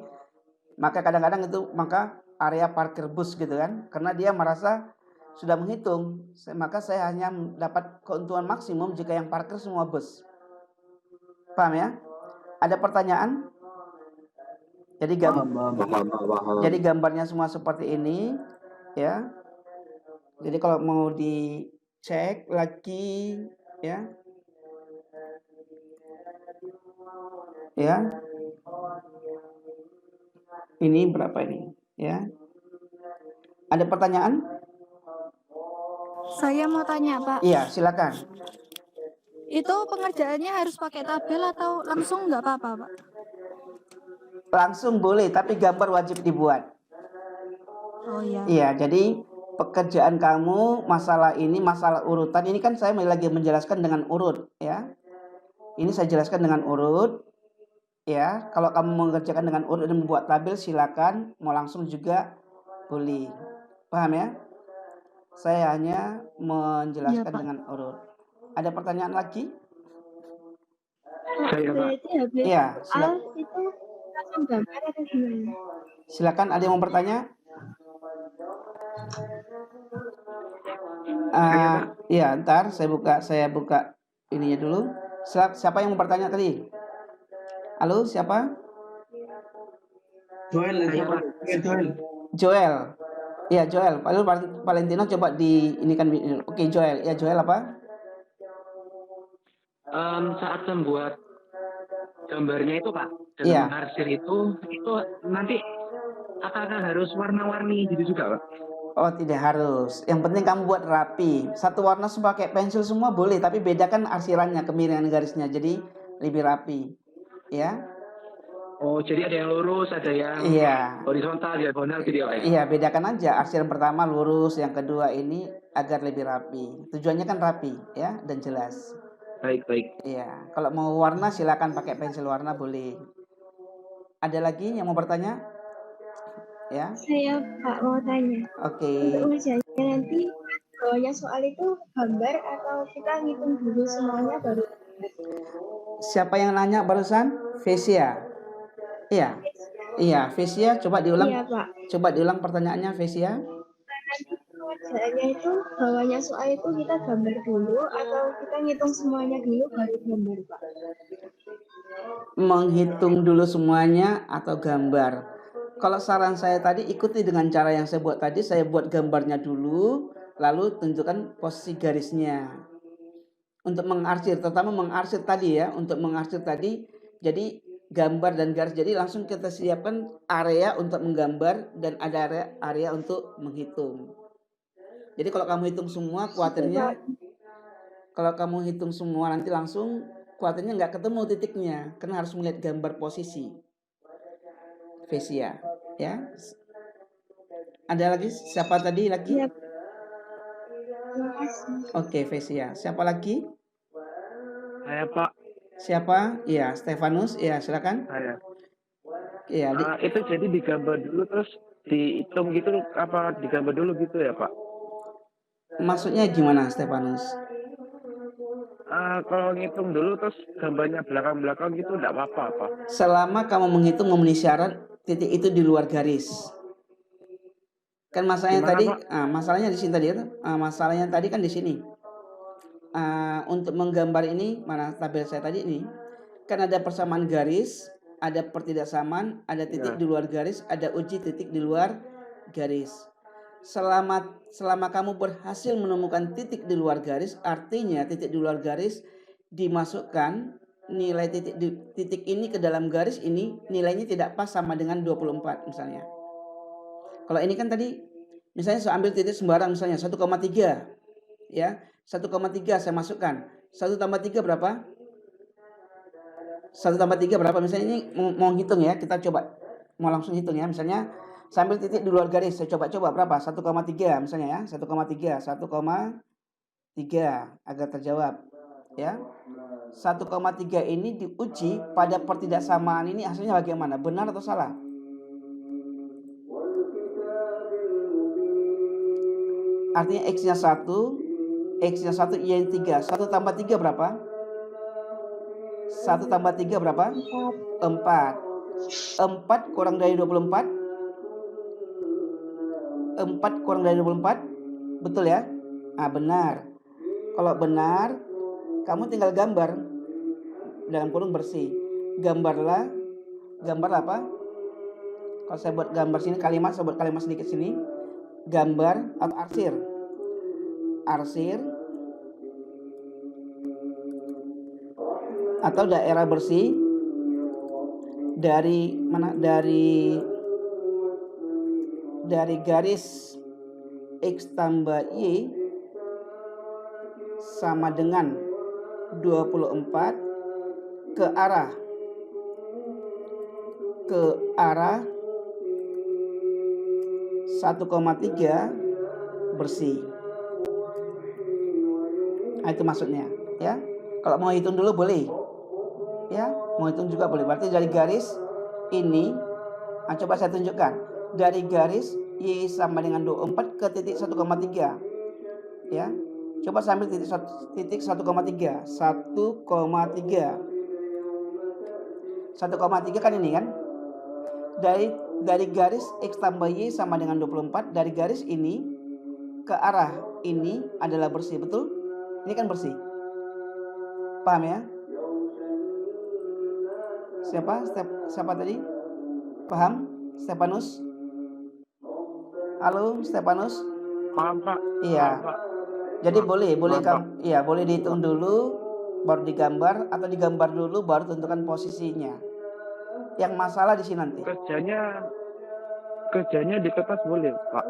maka kadang-kadang itu maka area parkir bus gitu kan, karena dia merasa sudah menghitung, maka saya hanya dapat keuntungan maksimum jika yang parkir semua bus. Paham ya? Ada pertanyaan? Jadi jadi gambarnya semua seperti ini ya. Jadi kalau mau dicek lagi ya. Ya. Ini berapa ini? Ya. Ada pertanyaan? Saya mau tanya, Pak. Iya, silakan. Itu pengerjaannya harus pakai tabel atau langsung nggak apa-apa, Pak? Langsung boleh, tapi gambar wajib dibuat. Oh iya. Iya, jadi pekerjaan kamu masalah ini, masalah urutan ini kan saya lagi menjelaskan dengan urut ya. Ini saya jelaskan dengan urut ya. Kalau kamu mengerjakan dengan urut dan membuat tabel silakan, mau langsung juga boleh. Paham ya? Saya hanya menjelaskan Iya, Pak. dengan urut. Ada pertanyaan lagi? Saya, Pak. Berarti habis Iya, soal itu langsung gambar atau gimana? silakan ada yang mau bertanya? Iya, ntar saya buka ininya dulu. Siapa yang mau bertanya tadi? Halo, siapa? Joel. Joel. Iya, Joel. Lalu Valentino coba di ini kan. Oke, Joel. Ya, Joel apa? Saat membuat gambarnya itu, Pak, dalam Iya. arsir itu nanti apakah harus warna-warni gitu juga, Pak? Oh, tidak harus. Yang penting kamu buat rapi. Satu warna pakai pensil semua boleh, tapi bedakan arsirannya, kemiringan garisnya. Jadi lebih rapi. Ya. Oh, jadi ada yang lurus, ada yang Iya. horizontal, diagonal gitu ya, Pak? Iya, bedakan aja. Arsiran pertama lurus, yang kedua ini agar lebih rapi. Tujuannya kan rapi, ya, dan jelas. Baik. Iya. Kalau mau warna silakan pakai pensil warna boleh. Ada lagi yang mau bertanya? Ya. Saya Pak mau tanya. Oke. Untuk ujiannya nanti bawahnya soal itu gambar atau kita ngitung dulu semuanya baru? Siapa yang nanya barusan? Vesia. Iya. Iya, Vesia coba diulang. Iya, Pak. Coba diulang pertanyaannya, Vesia. Nanti pengerjaannya itu bawahnya soal itu kita gambar dulu atau kita ngitung semuanya dulu baru gambar, Pak? Menghitung dulu semuanya atau gambar. Kalau saran saya tadi ikuti dengan cara yang saya buat tadi, saya buat gambarnya dulu, lalu tentukan posisi garisnya. Untuk mengarsir, terutama mengarsir tadi ya, untuk mengarsir tadi, jadi gambar dan garis, jadi langsung kita siapkan area untuk menggambar dan ada area untuk menghitung. Jadi kalau kamu hitung semua, khawatirnya kalau kamu hitung semua nanti langsung khawatirnya nggak ketemu titiknya, karena harus melihat gambar posisi. Vesia, ya. Ada lagi? Siapa tadi lagi? Iya. Terima kasih. Oke, Vesia. Siapa lagi? Saya, Pak. Siapa? Iya, Stefanus. Iya, silakan. Saya. Iya. Itu jadi digambar dulu terus dihitung gitu, apa digambar dulu gitu ya, Pak? Maksudnya gimana, Stefanus? Kalau ngitung dulu terus gambarnya belakang-belakang gitu enggak apa-apa, Pak? Selama kamu menghitung memenuhi syarat titik itu di luar garis. Kan masalahnya Gimana, tadi, Pak? masalahnya di sini tadi kan, masalahnya tadi kan di sini. Untuk menggambar ini, mana tabel saya tadi ini, kan ada persamaan garis, ada pertidaksamaan, ada titik di luar garis, ada uji titik di luar garis. Selama kamu berhasil menemukan titik di luar garis, artinya titik di luar garis dimasukkan nilai titik ini ke dalam garis ini, nilainya tidak pas sama dengan 24 misalnya. Kalau ini kan tadi misalnya saya ambil titik sembarang misalnya 1,3 ya, 1,3 saya masukkan. 1 tambah 3 berapa? 1 tambah 3 berapa? Misalnya ini mau hitung ya, kita coba mau langsung hitung ya. Misalnya saya ambil titik di luar garis, saya coba berapa? 1,3 misalnya ya, 1,3 agar terjawab ya. 1,3 ini diuji pada pertidaksamaan ini hasilnya bagaimana? Benar atau salah? Artinya X-nya 1, X-nya 1, Y-nya 3. 1 tambah 3 berapa? 1 tambah 3 berapa? 4. 4 kurang dari 24. 4 kurang dari 24. Betul ya? Ah, benar. Kalau benar, kamu tinggal gambar. Dalam kurung bersih. Gambar apa? Kalau saya buat gambar sini kalimat, saya buat kalimat sedikit sini. Gambar atau arsir. Arsir atau daerah bersih dari mana? Dari garis X tambah Y sama dengan 24 ke arah 1,3 bersih. Nah, itu maksudnya ya. Kalau mau hitung dulu boleh. Ya, mau hitung juga boleh. Berarti dari garis ini, coba saya tunjukkan. Dari garis Y sama dengan 24 ke titik 1,3. Ya. Coba sambil titik 1,3. 1,3 kan ini kan? Dari garis X tambah Y sama dengan 24, dari garis ini ke arah ini adalah bersih, betul? Ini kan bersih. Paham ya? Siapa tadi? Paham? Stefanus? Halo, Stefanus? Paham, Pak. Iya. Paham, Pak. Jadi boleh Pak. boleh dihitung dulu baru digambar, atau digambar dulu baru tentukan posisinya. Yang masalah di sini nanti. Kerjanya di kertas boleh, Pak?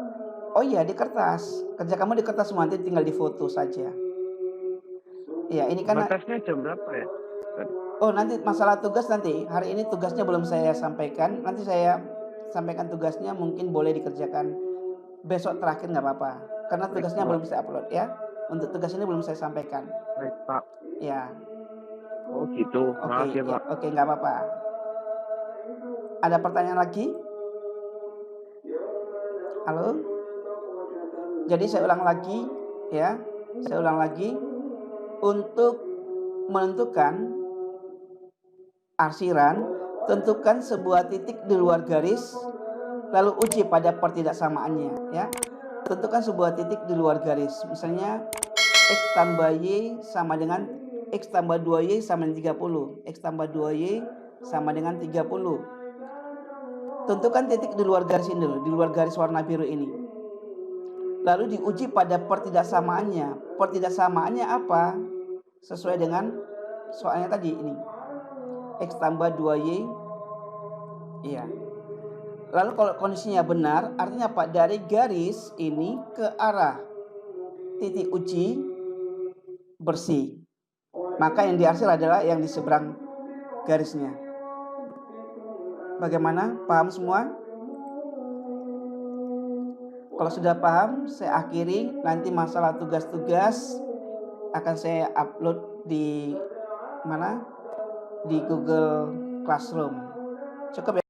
Oh iya, di kertas. Kerja kamu di kertas semua, nanti tinggal difoto saja. Iya, ini kan Batasnya jam berapa ya? Oh, nanti masalah tugas nanti. Hari ini tugasnya belum saya sampaikan. Nanti saya sampaikan tugasnya, mungkin boleh dikerjakan besok terakhir nggak apa-apa. Karena tugasnya belum saya upload ya. Untuk tugas ini belum saya sampaikan. Baik, Pak. Ya. Oh gitu. Maaf ya, Pak. Oke, nggak apa-apa. Ada pertanyaan lagi? Halo? Jadi saya ulang lagi ya. Saya ulang lagi. Untuk menentukan arsiran, tentukan sebuah titik di luar garis, lalu uji pada pertidaksamaannya ya. Tentukan sebuah titik di luar garis. Misalnya X tambah Y sama dengan X tambah 2Y sama dengan 30. X tambah 2Y sama dengan 30. Tentukan titik di luar garis ini dulu, di luar garis warna biru ini. Lalu diuji pada pertidaksamaannya. Pertidaksamaannya apa? Sesuai dengan soalnya tadi ini. X tambah 2Y. Iya. Lalu kalau kondisinya benar, artinya apa? Dari garis ini ke arah titik uji bersih. Maka yang diarsir adalah yang di seberang garisnya. Bagaimana? Paham semua? Kalau sudah paham, saya akhiri. Nanti masalah tugas-tugas akan saya upload di mana? Di Google Classroom. Cukup ya?